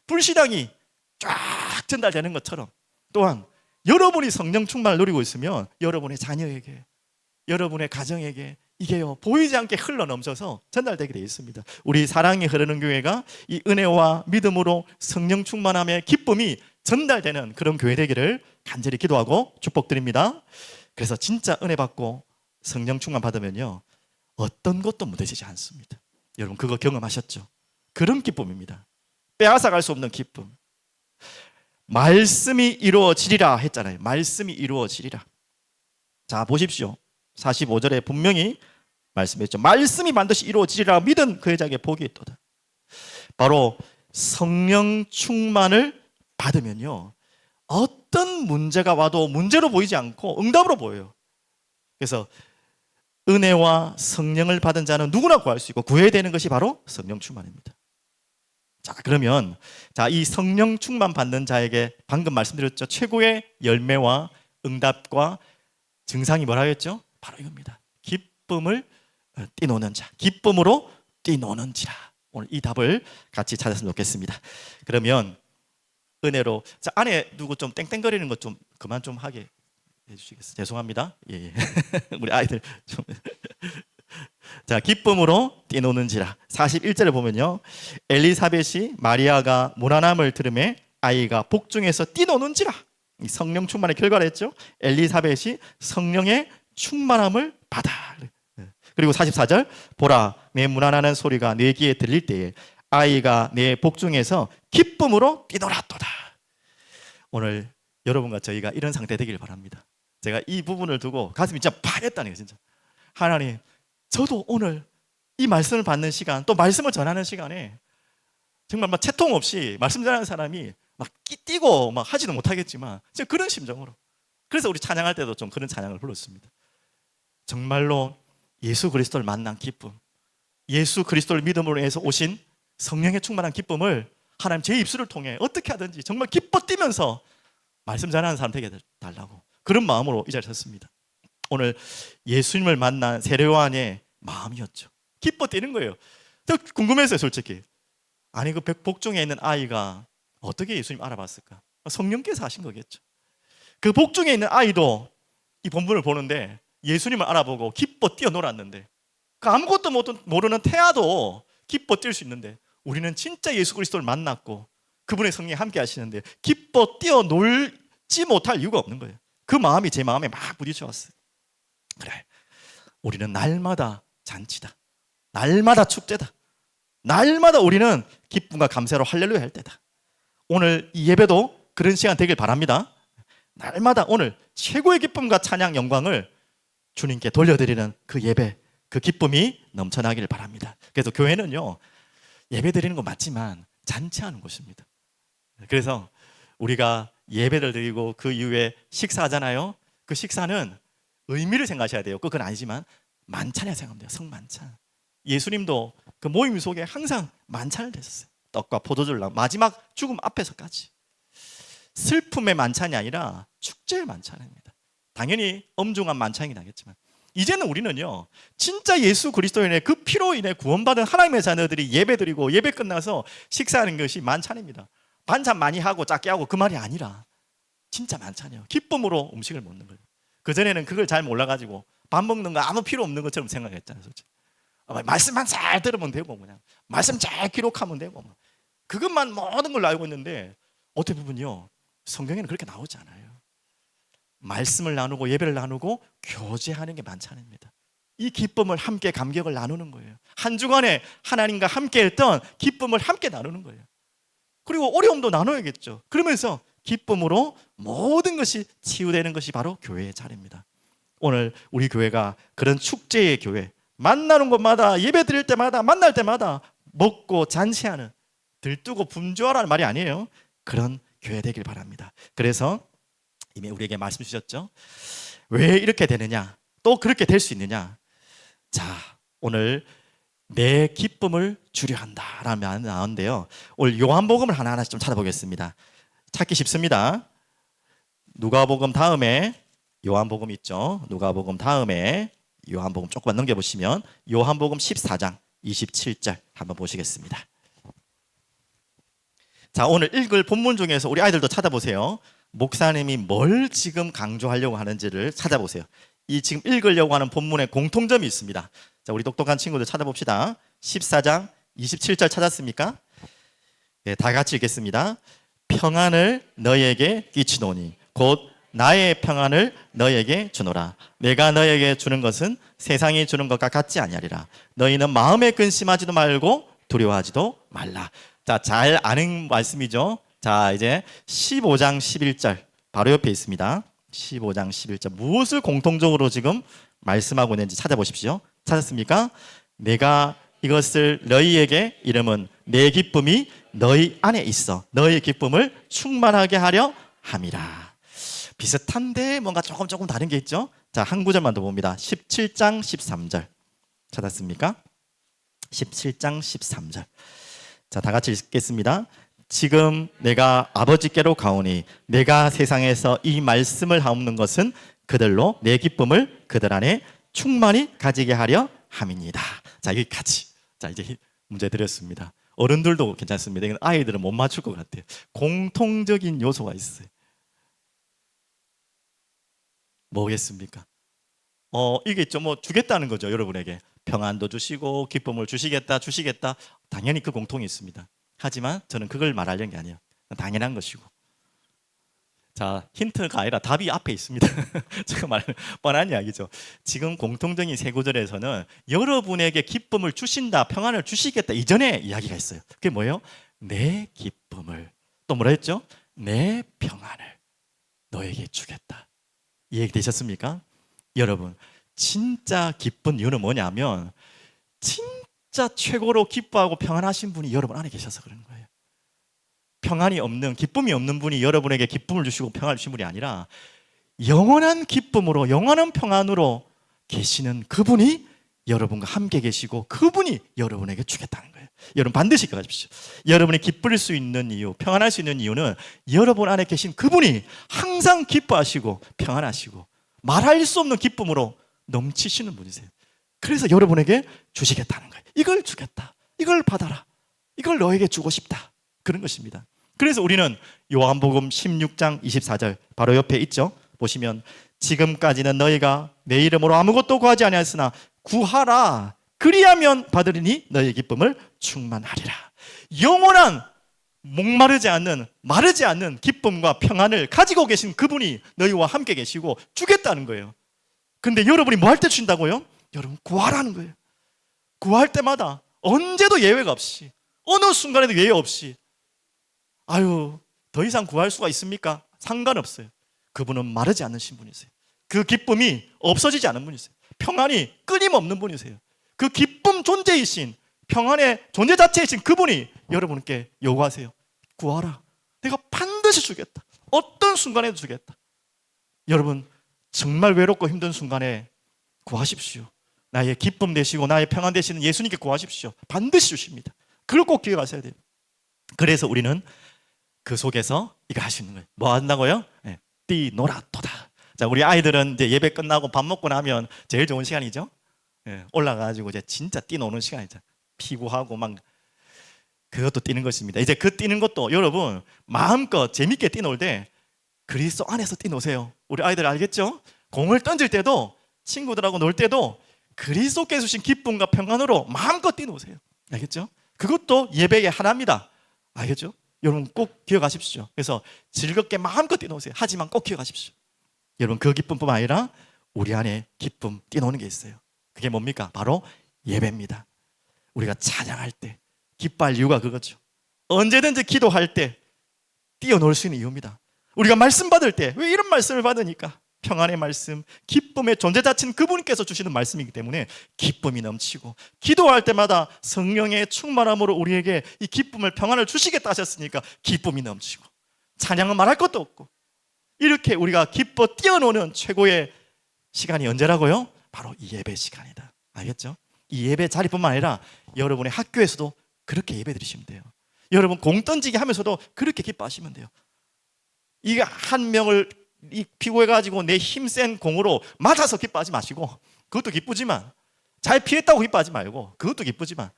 불신앙이 쫙 전달되는 것처럼 또한 여러분이 성령 충만을 누리고 있으면 여러분의 자녀에게, 여러분의 가정에게 이게요 보이지 않게 흘러넘쳐서 전달되게 되어 있습니다. 우리 사랑이 흐르는 교회가 이 은혜와 믿음으로 성령 충만함의 기쁨이 전달되는 그런 교회 되기를 간절히 기도하고 축복드립니다. 그래서 진짜 은혜 받고 성령 충만 받으면요 어떤 것도 무뎌지지 않습니다. 여러분 그거 경험하셨죠? 그런 기쁨입니다. 빼앗아갈 수 없는 기쁨. 말씀이 이루어지리라 했잖아요. 말씀이 이루어지리라. 자 보십시오. 45절에 분명히 말씀했죠. 말씀이 반드시 이루어지리라 믿은 그 여자에게 복이 있도다. 바로 성령 충만을 받으면요 어떤 문제가 와도 문제로 보이지 않고 응답으로 보여요. 그래서 은혜와 성령을 받은 자는 누구나 구할 수 있고 구해야 되는 것이 바로 성령 충만입니다. 자 그러면 이 성령 충만 받는 자에게 방금 말씀드렸죠. 최고의 열매와 응답과 증상이 뭐라고 했죠? 바로 이겁니다. 기쁨을 뛰노는 자, 기쁨으로 뛰노는지라. 오늘 이 답을 같이 찾았으면 좋겠습니다. 그러면 은혜로 안에 누구 좀 땡땡거리는 것 좀 그만 좀 하게 해주시겠어요? 죄송합니다. 예. 우리 아이들 좀. 자, 기쁨으로 뛰노는지라. 41절에 보면요 엘리사벳이 마리아가 문안함을 들음에 아이가 복중에서 뛰노는지라. 이 성령 충만의 결과를 했죠. 엘리사벳이 성령의 충만함을 받아. 그리고 44절 보라 내 문안하는 소리가 내 귀에 들릴 때에 아이가 내 복중에서 기쁨으로 뛰놀았도다. 오늘 여러분과 저희가 이런 상태 되길 바랍니다. 제가 이 부분을 두고 가슴이 진짜 파랬다는 거예요. 진짜 하나님 저도 오늘 이 말씀을 받는 시간 또 말씀을 전하는 시간에 정말 막 채통 없이 말씀 전하는 사람이 막 뛰고 막 하지도 못하겠지만 진짜 그런 심정으로, 그래서 우리 찬양할 때도 좀 그런 찬양을 불렀습니다. 정말로 예수 그리스도를 만난 기쁨, 예수 그리스도를 믿음으로 해서 오신 성령의 충만한 기쁨을 하나님 제 입술을 통해 어떻게 하든지 정말 기뻐 뛰면서 말씀 전하는 사람 되게 달라고 그런 마음으로 이 자리에 섰습니다. 오늘 예수님을 만난 세례 요한의 마음이었죠. 기뻐 뛰는 거예요. 저 궁금했어요 솔직히. 아니 그 복중에 있는 아이가 어떻게 예수님 알아봤을까? 성령께서 하신 거겠죠. 그 복중에 있는 아이도 이 본문을 보는데 예수님을 알아보고 기뻐 뛰어놀았는데 그 아무것도 모르는 태아도 기뻐 뛸 수 있는데 우리는 진짜 예수 그리스도를 만났고 그분의 성령이 함께 하시는데 기뻐 뛰어놀지 못할 이유가 없는 거예요. 그 마음이 제 마음에 막 부딪혀 왔어요. 그래, 우리는 날마다 잔치다, 날마다 축제다, 날마다 우리는 기쁨과 감사로 할렐루야 할 때다. 오늘 이 예배도 그런 시간 되길 바랍니다. 날마다 오늘 최고의 기쁨과 찬양 영광을 주님께 돌려드리는 그 예배, 그 기쁨이 넘쳐나기를 바랍니다. 그래서 교회는요 예배 드리는 거 맞지만 잔치하는 곳입니다. 그래서 우리가 예배를 드리고 그 이후에 식사하잖아요. 그 식사는 의미를 생각하셔야 돼요. 그건 아니지만 만찬이라 생각하면 돼요. 성만찬. 예수님도 그 모임 속에 항상 만찬을 드셨어요. 떡과 포도주를 마지막 죽음 앞에서까지. 슬픔의 만찬이 아니라 축제의 만찬입니다. 당연히 엄중한 만찬이 나겠지만 이제는 우리는요 진짜 예수 그리스도로 인해 그 피로 인해 구원받은 하나님의 자녀들이 예배드리고 예배 끝나서 식사하는 것이 만찬입니다. 반찬 많이 하고 작게 하고 그 말이 아니라 진짜 많잖아요. 기쁨으로 음식을 먹는 거예요. 그전에는 그걸 잘 몰라가지고 밥 먹는 거 아무 필요 없는 것처럼 생각했잖아요. 솔직히. 말씀만 잘 들으면 되고 그냥 말씀 잘 기록하면 되고 그것만 모든 걸 알고 있는데 어떻게 보면요, 성경에는 그렇게 나오지 않아요. 말씀을 나누고 예배를 나누고 교제하는 게 만찬입니다. 이 기쁨을 함께 감격을 나누는 거예요. 한 주간에 하나님과 함께 했던 기쁨을 함께 나누는 거예요. 그리고 어려움도 나눠야겠죠. 그러면서 기쁨으로 모든 것이 치유되는 것이 바로 교회의 자리입니다. 오늘 우리 교회가 그런 축제의 교회, 만나는 곳마다 예배 드릴 때마다 만날 때마다 먹고 잔치하는, 들뜨고 분주하라는 말이 아니에요. 그런 교회 되길 바랍니다. 그래서 이미 우리에게 말씀 주셨죠. 왜 이렇게 되느냐, 또 그렇게 될 수 있느냐. 자, 오늘 내 기쁨을 주려 한다라는 말이 나오는데요. 오늘 요한복음을 하나하나씩 좀 찾아보겠습니다. 찾기 쉽습니다. 누가복음 다음에 요한복음 있죠. 누가복음 다음에 요한복음 조금만 넘겨보시면 요한복음 14장 27절 한번 보시겠습니다. 자, 오늘 읽을 본문 중에서 우리 아이들도 찾아보세요. 목사님이 뭘 지금 강조하려고 하는지를 찾아보세요. 이 지금 읽으려고 하는 본문에 공통점이 있습니다. 자, 우리 똑똑한 친구들 찾아봅시다. 14장 27절 찾았습니까? 네, 다 같이 읽겠습니다. 평안을 너희에게 끼치노니 곧 나의 평안을 너희에게 주노라. 내가 너희에게 주는 것은 세상이 주는 것과 같지 아니하리라. 너희는 마음에 근심하지도 말고 두려워하지도 말라. 자, 잘 아는 말씀이죠. 자, 이제 15장 11절 바로 옆에 있습니다. 15장 11절 무엇을 공통적으로 지금 말씀하고 있는지 찾아보십시오. 찾았습니까? 내가 이것을 너희에게 이름은 내 기쁨이 너희 안에 있어 너희 기쁨을 충만하게 하려 함이라. 비슷한데 뭔가 조금 다른 게 있죠. 자, 한 구절만 더 봅니다. 17장 13절 찾았습니까? 17장 13절. 자, 다 같이 읽겠습니다. 지금 내가 아버지께로 가오니 내가 세상에서 이 말씀을 하옵는 것은 그들로 내 기쁨을 그들 안에 충만히 가지게 하려 함이니이다. 자, 여기까지. 자, 이제 문제 드렸습니다. 어른들도 괜찮습니다. 이건 아이들은 못 맞출 것 같아요. 공통적인 요소가 있어요. 뭐겠습니까? 이게 좀 뭐 주겠다는 거죠. 여러분에게 평안도 주시고 기쁨을 주시겠다. 당연히 그 공통이 있습니다. 하지만 저는 그걸 말하려는 게 아니에요. 당연한 것이고. 자, 힌트가 아니라 답이 앞에 있습니다. 제가 말하는 뻔한 이야기죠. 지금 공통적인 세 구절에서는 여러분에게 기쁨을 주신다, 평안을 주시겠다 이전에 이야기가 있어요. 그게 뭐예요? 내 기쁨을, 또 뭐라 했죠? 내 평안을 너에게 주겠다. 이해가 되셨습니까? 여러분, 진짜 기쁜 이유는 뭐냐면 진짜 최고로 기뻐하고 평안하신 분이 여러분 안에 계셔서 그런 거예요. 평안이 없는, 기쁨이 없는 분이 여러분에게 기쁨을 주시고 평안을 주신 분이 아니라 영원한 기쁨으로, 영원한 평안으로 계시는 그분이 여러분과 함께 계시고 그분이 여러분에게 주겠다는 거예요. 여러분 반드시 기억하십시오. 여러분이 기쁠 수 있는 이유, 평안할 수 있는 이유는 여러분 안에 계신 그분이 항상 기뻐하시고 평안하시고 말할 수 없는 기쁨으로 넘치시는 분이세요. 그래서 여러분에게 주시겠다는 거예요. 이걸 주겠다, 이걸 받아라, 이걸 너에게 주고 싶다, 그런 것입니다. 그래서 우리는 요한복음 16장 24절 바로 옆에 있죠. 보시면 지금까지는 너희가 내 이름으로 아무것도 구하지 아니하였으나 구하라, 그리하면 받으리니 너희의 기쁨을 충만하리라. 영원한 목마르지 않는, 마르지 않는 기쁨과 평안을 가지고 계신 그분이 너희와 함께 계시고 주겠다는 거예요. 근데 여러분이 뭐 할 때 주신다고요? 여러분 구하라는 거예요. 구할 때마다 언제도 예외가 없이, 어느 순간에도 예외 없이, 아유 더 이상 구할 수가 있습니까? 상관없어요. 그분은 마르지 않으신 분이세요. 그 기쁨이 없어지지 않은 분이세요. 평안이 끊임없는 분이세요. 그 기쁨 존재이신, 평안의 존재 자체이신 그분이 여러분께 요구하세요. 구하라. 내가 반드시 주겠다. 어떤 순간에도 주겠다. 여러분 정말 외롭고 힘든 순간에 구하십시오. 나의 기쁨 되시고 나의 평안 되시는 예수님께 구하십시오. 반드시 주십니다. 그걸 꼭 기억하셔야 돼요. 그래서 우리는 그 속에서 이거 할 수 있는 거예요. 뭐 한다고요? 네. 뛰노라토다. 자, 우리 아이들은 이제 예배 끝나고 밥 먹고 나면 제일 좋은 시간이죠. 네. 올라가가지고 이제 진짜 뛰노는 시간이죠. 피구하고 막 그것도 뛰는 것입니다. 이제 그 뛰는 것도 여러분 마음껏 재밌게 뛰놀 때 그리스도 안에서 뛰노세요. 우리 아이들 알겠죠? 공을 던질 때도 친구들하고 놀 때도 그리스도께서 주신 기쁨과 평안으로 마음껏 뛰노세요. 알겠죠? 그것도 예배의 하나입니다. 알겠죠? 여러분 꼭 기억하십시오. 그래서 즐겁게 마음껏 뛰노세요. 하지만 꼭 기억하십시오. 여러분 그 기쁨뿐만 아니라 우리 안에 기쁨 뛰노는 게 있어요. 그게 뭡니까? 바로 예배입니다. 우리가 찬양할 때 기뻐할 이유가 그거죠. 언제든지 기도할 때 뛰어놀 수 있는 이유입니다. 우리가 말씀 받을 때 왜 이런 말씀을 받으니까? 평안의 말씀, 기쁨의 존재 자체는 그분께서 주시는 말씀이기 때문에 기쁨이 넘치고, 기도할 때마다 성령의 충만함으로 우리에게 이 기쁨을, 평안을 주시겠다 하셨으니까 기쁨이 넘치고, 찬양은 말할 것도 없고, 이렇게 우리가 기뻐 뛰어노는 최고의 시간이 언제라고요? 바로 이 예배 시간이다. 알겠죠? 이 예배 자리뿐만 아니라 여러분의 학교에서도 그렇게 예배 드리시면 돼요. 여러분 공 던지기 하면서도 그렇게 기뻐하시면 돼요. 이게 한 명을 피고해가지고 내 힘센 공으로 맞아서 기뻐하지 마시고, 그것도 기쁘지만, 잘 피했다고 기뻐하지 말고, 그것도 기쁘지만,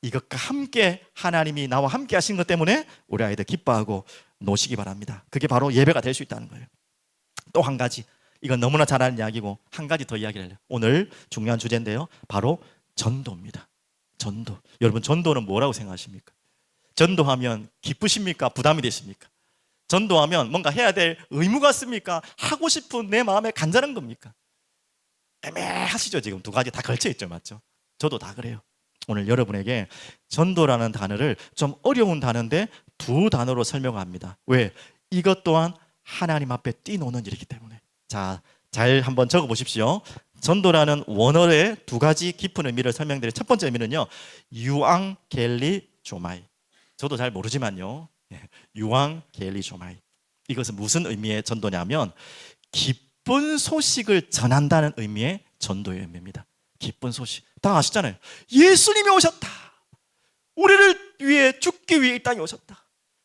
이것과 함께 하나님이 나와 함께 하신 것 때문에 우리 아이들 기뻐하고 노시기 바랍니다. 그게 바로 예배가 될 수 있다는 거예요. 또 한 가지, 이건 너무나 잘 아는 이야기고 한 가지 더 이야기를 해요. 오늘 중요한 주제인데요, 바로 전도입니다. 전도. 여러분 전도는 뭐라고 생각하십니까? 전도하면 기쁘십니까? 부담이 되십니까? 전도하면 뭔가 해야 될 의무 같습니까? 하고 싶은 내 마음에 간절한 겁니까? 애매하시죠? 지금 두 가지 다 걸쳐 있죠, 맞죠? 저도 다 그래요. 오늘 여러분에게 전도라는 단어를, 좀 어려운 단어인데 두 단어로 설명합니다. 왜? 이것 또한 하나님 앞에 뛰노는 일이기 때문에. 자, 잘 한번 적어 보십시오. 전도라는 원어의 두 가지 깊은 의미를 설명드릴 첫 번째 의미는요, 유앙겔리조마이. 저도 잘 모르지만요, 유앙겔리조마이, 이것은 무슨 의미의 전도냐면 기쁜 소식을 전한다는 의미의 전도의 의미입니다. 기쁜 소식. 다 아시잖아요. 예수님이 오셨다. 우리를 위해 죽기 위해 이 땅에 오셨다.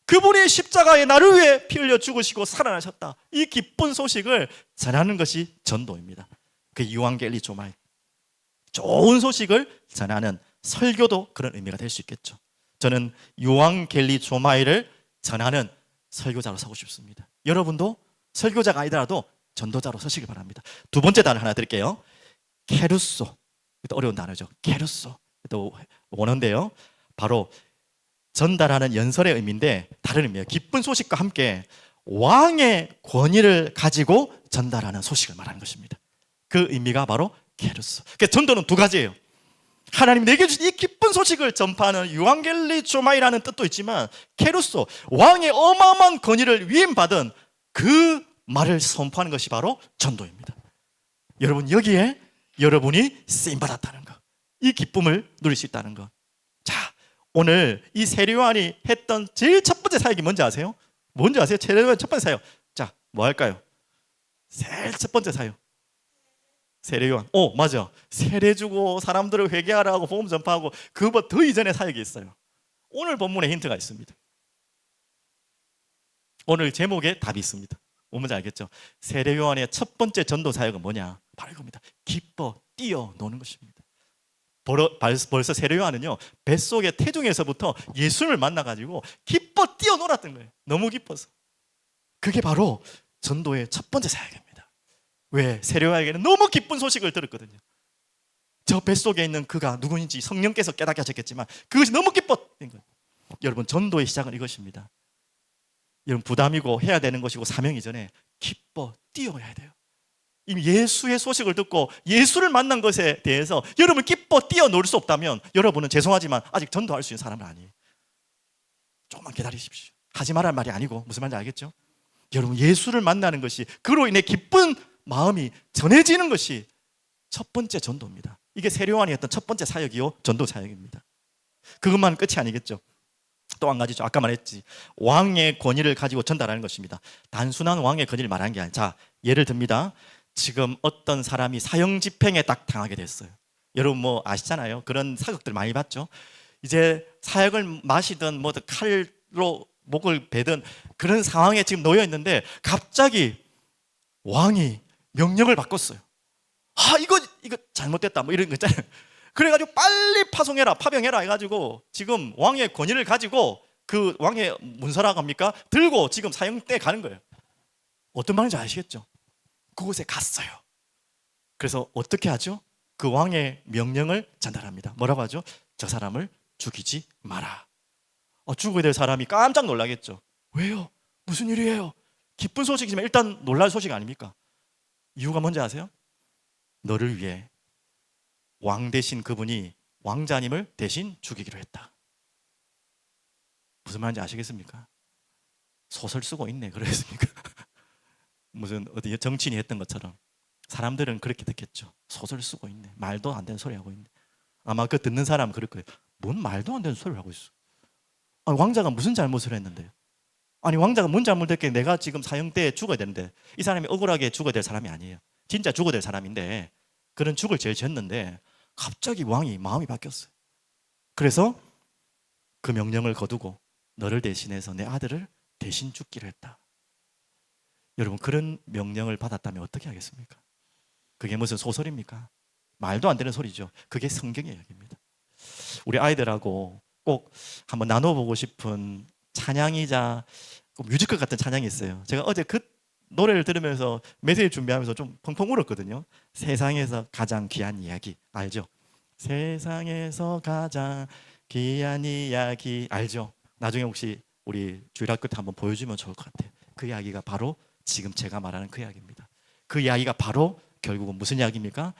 그분이 십자가에 나를 위해 피 흘려 죽으시고 살아나셨다. 이 기쁜 소식을 전하는 것이 전도입니다. 그 유앙겔리조마이, 좋은 소식을 전하는 설교도 그런 의미가 될 수 있겠죠. 저는 유앙겔리조마이를 전하는 설교자로 서고 싶습니다. 여러분도 설교자가 아니더라도 전도자로 서시길 바랍니다. 두 번째 단어 하나 드릴게요. 케루소. 또 어려운 단어죠. 케루소. 또 원어인데요, 바로 전달하는 연설의 의미인데 다른 의미예요. 기쁜 소식과 함께 왕의 권위를 가지고 전달하는 소식을 말하는 것입니다. 그 의미가 바로 케루소. 그러니까 전도는 두 가지예요. 하나님 내게 주신 이 기쁜 소식을 전파하는 유앙겔리조마이라는 뜻도 있지만, 케루소, 왕의 어마어마한 권위를 위임받은 그 말을 선포하는 것이 바로 전도입니다. 여러분 여기에 여러분이 쓰임받았다는 것, 이 기쁨을 누릴 수 있다는 것. 자, 오늘 이 세례요한이 했던 제일 첫 번째 사역이 뭔지 아세요? 뭔지 아세요? 세례요한 첫 번째 사역. 자, 뭐 할까요? 제일 첫 번째 사역, 세례요한. 맞아. 세례 주고 사람들을 회개하라고 복음 전파하고, 그것보다 더 이전에 사역이 있어요. 오늘 본문에 힌트가 있습니다. 오늘 제목에 답이 있습니다. 뭔지 알겠죠? 세례요한의 첫 번째 전도 사역은 뭐냐? 바로 이겁니다. 기뻐 뛰어노는 것입니다. 벌써 세례요한은요, 뱃속의 태중에서부터 예수를 만나가지고 기뻐 뛰어놀았던 거예요. 너무 기뻐서. 그게 바로 전도의 첫 번째 사역입니다. 왜? 세례요한에게는 너무 기쁜 소식을 들었거든요. 저 뱃속에 있는 그가 누구인지 성령께서 깨닫게 하셨겠지만 그것이 너무 기뻤던 거예요. 여러분 전도의 시작은 이것입니다. 여러분 부담이고 해야 되는 것이고 사명 이전에 기뻐 뛰어야 돼요. 이미 예수의 소식을 듣고 예수를 만난 것에 대해서 여러분 기뻐 뛰어놀 수 없다면 여러분은 죄송하지만 아직 전도할 수 있는 사람은 아니에요. 조금만 기다리십시오. 하지 말할 말이 아니고 무슨 말인지 알겠죠? 여러분 예수를 만나는 것이, 그로 인해 기쁜 마음이 전해지는 것이 첫 번째 전도입니다. 이게 세례요한이 했던 첫 번째 사역이요, 전도 사역입니다. 그것만 끝이 아니겠죠. 또 한 가지죠. 아까 말했지, 왕의 권위를 가지고 전달하는 것입니다. 단순한 왕의 권위를 말하는 게 아니라, 자, 예를 듭니다. 지금 어떤 사람이 사형 집행에 딱 당하게 됐어요. 여러분 뭐 아시잖아요. 그런 사극들 많이 봤죠. 이제 사약을 마시든 뭐든 칼로 목을 베든 그런 상황에 지금 놓여 있는데 갑자기 왕이 명령을 바꿨어요. 이거 잘못됐다 뭐 이런 거 있잖아요. 그래가지고 빨리 파송해라, 파병해라 해가지고 지금 왕의 권위를 가지고 그 왕의 문서라고 합니까? 들고 지금 사형대에 가는 거예요. 어떤 말인지 아시겠죠? 그곳에 갔어요. 그래서 어떻게 하죠? 그 왕의 명령을 전달합니다. 뭐라고 하죠? 저 사람을 죽이지 마라. 죽어야 될 사람이 깜짝 놀라겠죠. 왜요? 무슨 일이에요? 기쁜 소식이지만 일단 놀랄 소식 아닙니까? 이유가 뭔지 아세요? 너를 위해 왕 대신 그분이 왕자님을 대신 죽이기로 했다. 무슨 말인지 아시겠습니까? 소설 쓰고 있네 그러겠습니까? 무슨 어디 정치인이 했던 것처럼 사람들은 그렇게 듣겠죠. 소설 쓰고 있네. 말도 안 되는 소리 하고 있네. 아마 그 듣는 사람은 그럴 거예요. 뭔 말도 안 되는 소리를 하고 있어. 아니, 왕자가 무슨 잘못을 했는데요? 아니, 왕자가 뭔 잘못했길래 내가 지금 사형대에 죽어야 되는데, 이 사람이 억울하게 죽어야 될 사람이 아니에요. 진짜 죽어야 될 사람인데 그런 죽을 죄를 졌는데 갑자기 왕이 마음이 바뀌었어요. 그래서 그 명령을 거두고 너를 대신해서 내 아들을 대신 죽기로 했다. 여러분, 그런 명령을 받았다면 어떻게 하겠습니까? 그게 무슨 소설입니까? 말도 안 되는 소리죠. 그게 성경의 이야기입니다. 우리 아이들하고 꼭 한번 나눠보고 싶은 찬양이자 뮤지컬 같은 찬양이 있어요. 제가 어제 그 노래를 들으면서 메시지 준비하면서 좀 펑펑 울었거든요. 세상에서 가장 귀한 이야기 알죠? 세상에서 가장 귀한 이야기 알죠? 나중에 혹시 우리 주일학교 때 한번 보여주면 좋을 것 같아요. 그 이야기가 바로 지금 제가 말하는 그 이야기입니다. 그 이야기가 바로 결국은 무슨 이야기입니까?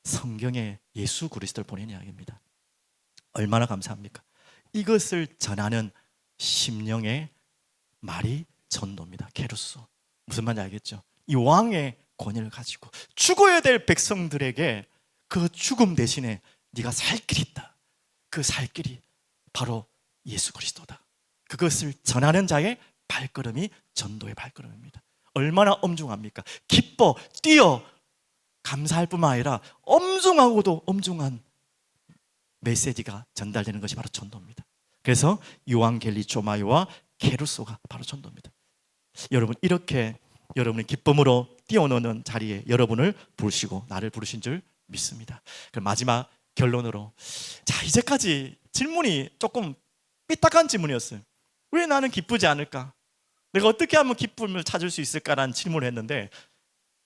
성경에 예수 그리스도를 보낸 이야기입니다. 얼마나 감사합니까? 이것을 전하는 심령의 말이 전도입니다. 게루소. 무슨 말인지 알겠죠? 이 왕의 권위를 가지고 죽어야 될 백성들에게 그 죽음 대신에 네가 살 길이 있다. 그 살 길이 바로 예수 그리스도다. 그것을 전하는 자의 발걸음이 전도의 발걸음입니다. 얼마나 엄중합니까? 기뻐, 뛰어, 감사할 뿐만 아니라 엄중하고도 엄중한 메시지가 전달되는 것이 바로 전도입니다. 그래서 유앙겔리조마이와 게루소가 바로 전도입니다. 여러분, 이렇게 여러분이 기쁨으로 뛰어노는 자리에 여러분을 부르시고 나를 부르신 줄 믿습니다. 그럼 마지막 결론으로, 자, 이제까지 질문이 조금 삐딱한 질문이었어요. 왜 나는 기쁘지 않을까? 내가 어떻게 하면 기쁨을 찾을 수 있을까라는 질문을 했는데,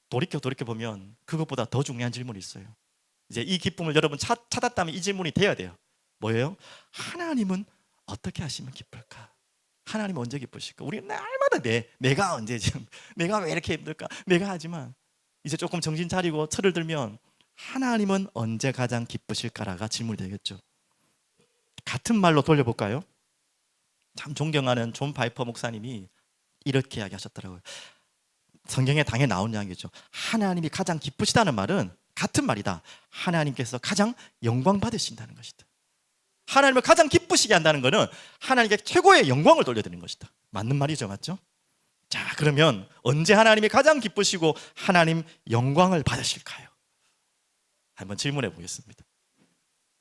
돌이켜 보면 그것보다 더 중요한 질문이 있어요. 이제 이 기쁨을 여러분 찾았다면 이 질문이 돼야 돼요. 뭐예요? 하나님은 어떻게 하시면 기쁠까? 하나님은 언제 기쁘실까? 우리 날마다 내가 언제 지금 내가 왜 이렇게 힘들까? 내가 하지만 이제 조금 정신 차리고 철을 들면 하나님은 언제 가장 기쁘실까라가 질문이 되겠죠. 같은 말로 돌려볼까요? 참 존경하는 존 바이퍼 목사님이 이렇게 이야기하셨더라고요. 성경에 당연히 나온 이야기죠. 하나님이 가장 기쁘시다는 말은 같은 말이다. 하나님께서 가장 영광 받으신다는 것이다. 하나님을 가장 기쁘시게 한다는 것은 하나님께 최고의 영광을 돌려드리는 것이다. 맞는 말이죠, 맞죠? 자, 그러면 언제 하나님이 가장 기쁘시고 하나님 영광을 받으실까요? 한번 질문해 보겠습니다.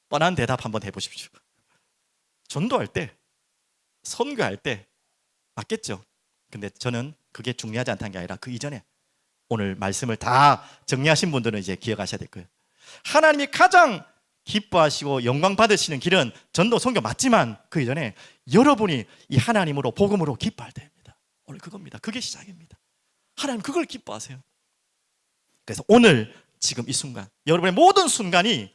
뻔한 대답 한번 해보십시오. 전도할 때, 선교할 때 맞겠죠? 근데 저는 그게 중요하지 않다는 게 아니라 그 이전에 오늘 말씀을 다 정리하신 분들은 이제 기억하셔야 될 거예요. 하나님이 가장 기뻐하시고 영광 받으시는 길은 전도 선교 맞지만 그 이전에 여러분이 이 하나님으로 복음으로 기뻐할 때입니다. 오늘 그겁니다. 그게 시작입니다. 하나님 그걸 기뻐하세요. 그래서 오늘 지금 이 순간, 여러분의 모든 순간이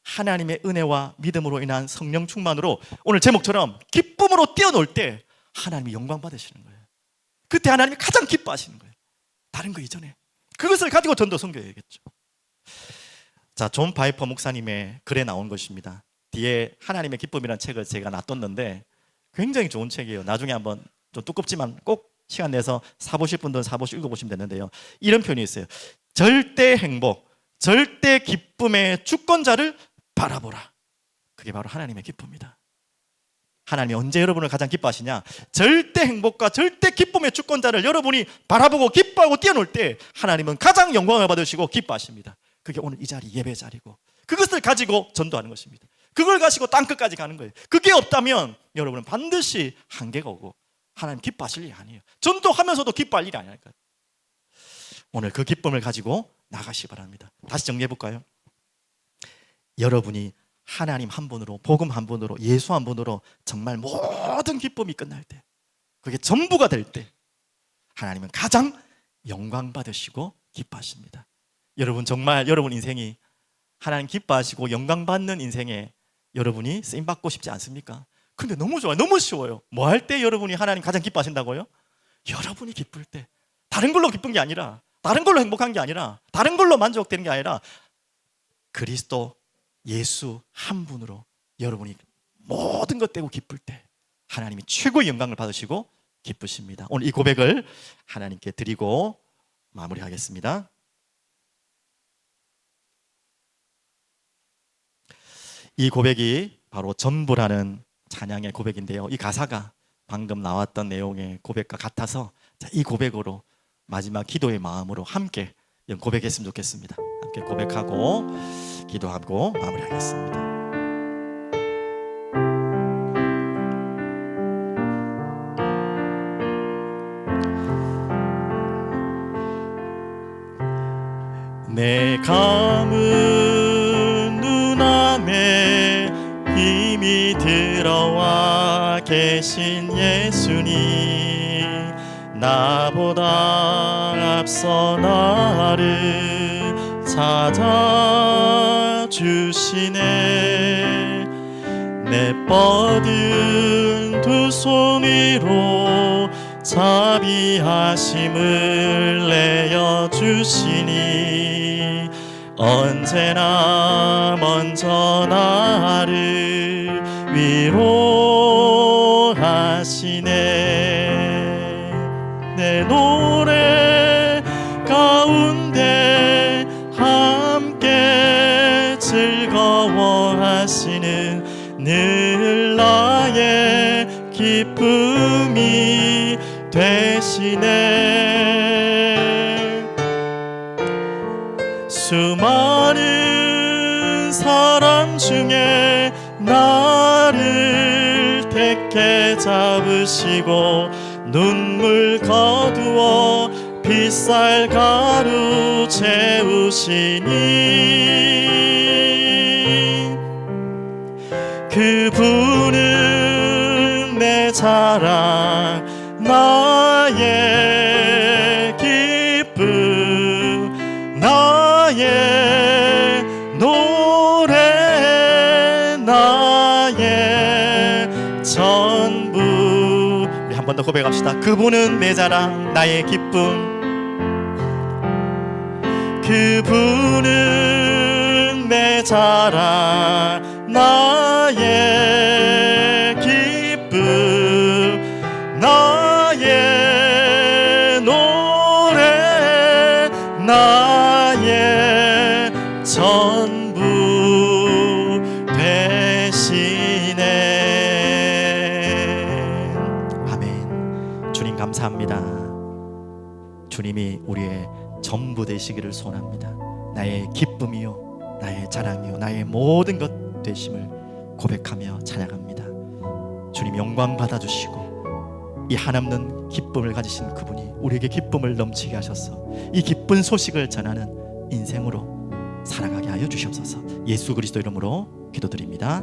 하나님의 은혜와 믿음으로 인한 성령 충만으로 오늘 제목처럼 기쁨으로 뛰어놀 때 하나님이 영광 받으시는 거예요. 그때 하나님이 가장 기뻐하시는 거예요. 다른 거 이전에 그것을 가지고 전도 선교해야겠죠. 자, 존 바이퍼 목사님의 글에 나온 것입니다. 뒤에 하나님의 기쁨이라는 책을 제가 놔뒀는데 굉장히 좋은 책이에요. 나중에 한번 좀 두껍지만 꼭 시간 내서 사보실 분들은 사보시고 읽어보시면 되는데요. 이런 표현이 있어요. 절대 행복, 절대 기쁨의 주권자를 바라보라. 그게 바로 하나님의 기쁨이다. 하나님이 언제 여러분을 가장 기뻐하시냐? 절대 행복과 절대 기쁨의 주권자를 여러분이 바라보고 기뻐하고 뛰어놀 때 하나님은 가장 영광을 받으시고 기뻐하십니다. 그게 오늘 이 자리, 예배 자리고 그것을 가지고 전도하는 것입니다. 그걸 가지고 땅끝까지 가는 거예요. 그게 없다면 여러분은 반드시 한계가 오고 하나님 기뻐하실 일이 아니에요. 전도하면서도 기뻐할 일이 아니랄까요? 오늘 그 기쁨을 가지고 나가시기 바랍니다. 다시 정리해 볼까요? 여러분이 하나님 한 분으로, 복음 한 분으로, 예수 한 분으로 정말 모든 기쁨이 끝날 때, 그게 전부가 될 때 하나님은 가장 영광 받으시고 기뻐하십니다. 여러분, 정말 여러분 인생이 하나님 기뻐하시고 영광 받는 인생에 여러분이 쓰임 받고 싶지 않습니까? 근데 너무 좋아요. 너무 쉬워요. 뭐 할 때 여러분이 하나님 가장 기뻐하신다고요? 여러분이 기쁠 때. 다른 걸로 기쁜 게 아니라, 다른 걸로 행복한 게 아니라, 다른 걸로 만족되는 게 아니라 그리스도 예수 한 분으로 여러분이 모든 것 떼고 기쁠 때 하나님이 최고의 영광을 받으시고 기쁘십니다. 오늘 이 고백을 하나님께 드리고 마무리하겠습니다. 이 고백이 바로 전부라는 찬양의 고백인데요, 이 가사가 방금 나왔던 내용의 고백과 같아서 이 고백으로 마지막 기도의 마음으로 함께 고백했으면 좋겠습니다. 함께 고백하고 기도하고 마무리하겠습니다. 내 감은 눈안에 힘이 들어와 계신 예수님, 나보다 앞서 나를 찾아주시네. 내 뻗은 두 손 위로 자비하심을 내어주시니 언제나 먼저 나를 위로하시네. 내 노래 가운데 함께 즐거워하시는 늘 나의 기쁨이 되시네. 수많은 사람 중에 나를 택해 잡으시고 눈물 거두어 빗살 가루 채우시니 그분은 내 자랑, 나의 기쁨, 나의 노래, 나의 전부. 우리 한 번 더 고백합시다. 그분은 내 자랑, 나의 기쁨. 그분은 내 자랑, 나의 기쁨, 나의 노래, 나의 전부 되시네. 아멘. 주님 감사합니다. 주님이 우리의 전부 되시기를 소원합니다. 나의 기쁨이요, 나의 자랑이요, 나의 모든 것 되심을 고백하며 찬양합니다. 주님 영광 받아주시고 이 한없는 기쁨을 가지신 그분이 우리에게 기쁨을 넘치게 하셔서 이 기쁜 소식을 전하는 인생으로 살아가게 하여 주시옵소서. 예수 그리스도 이름으로 기도드립니다.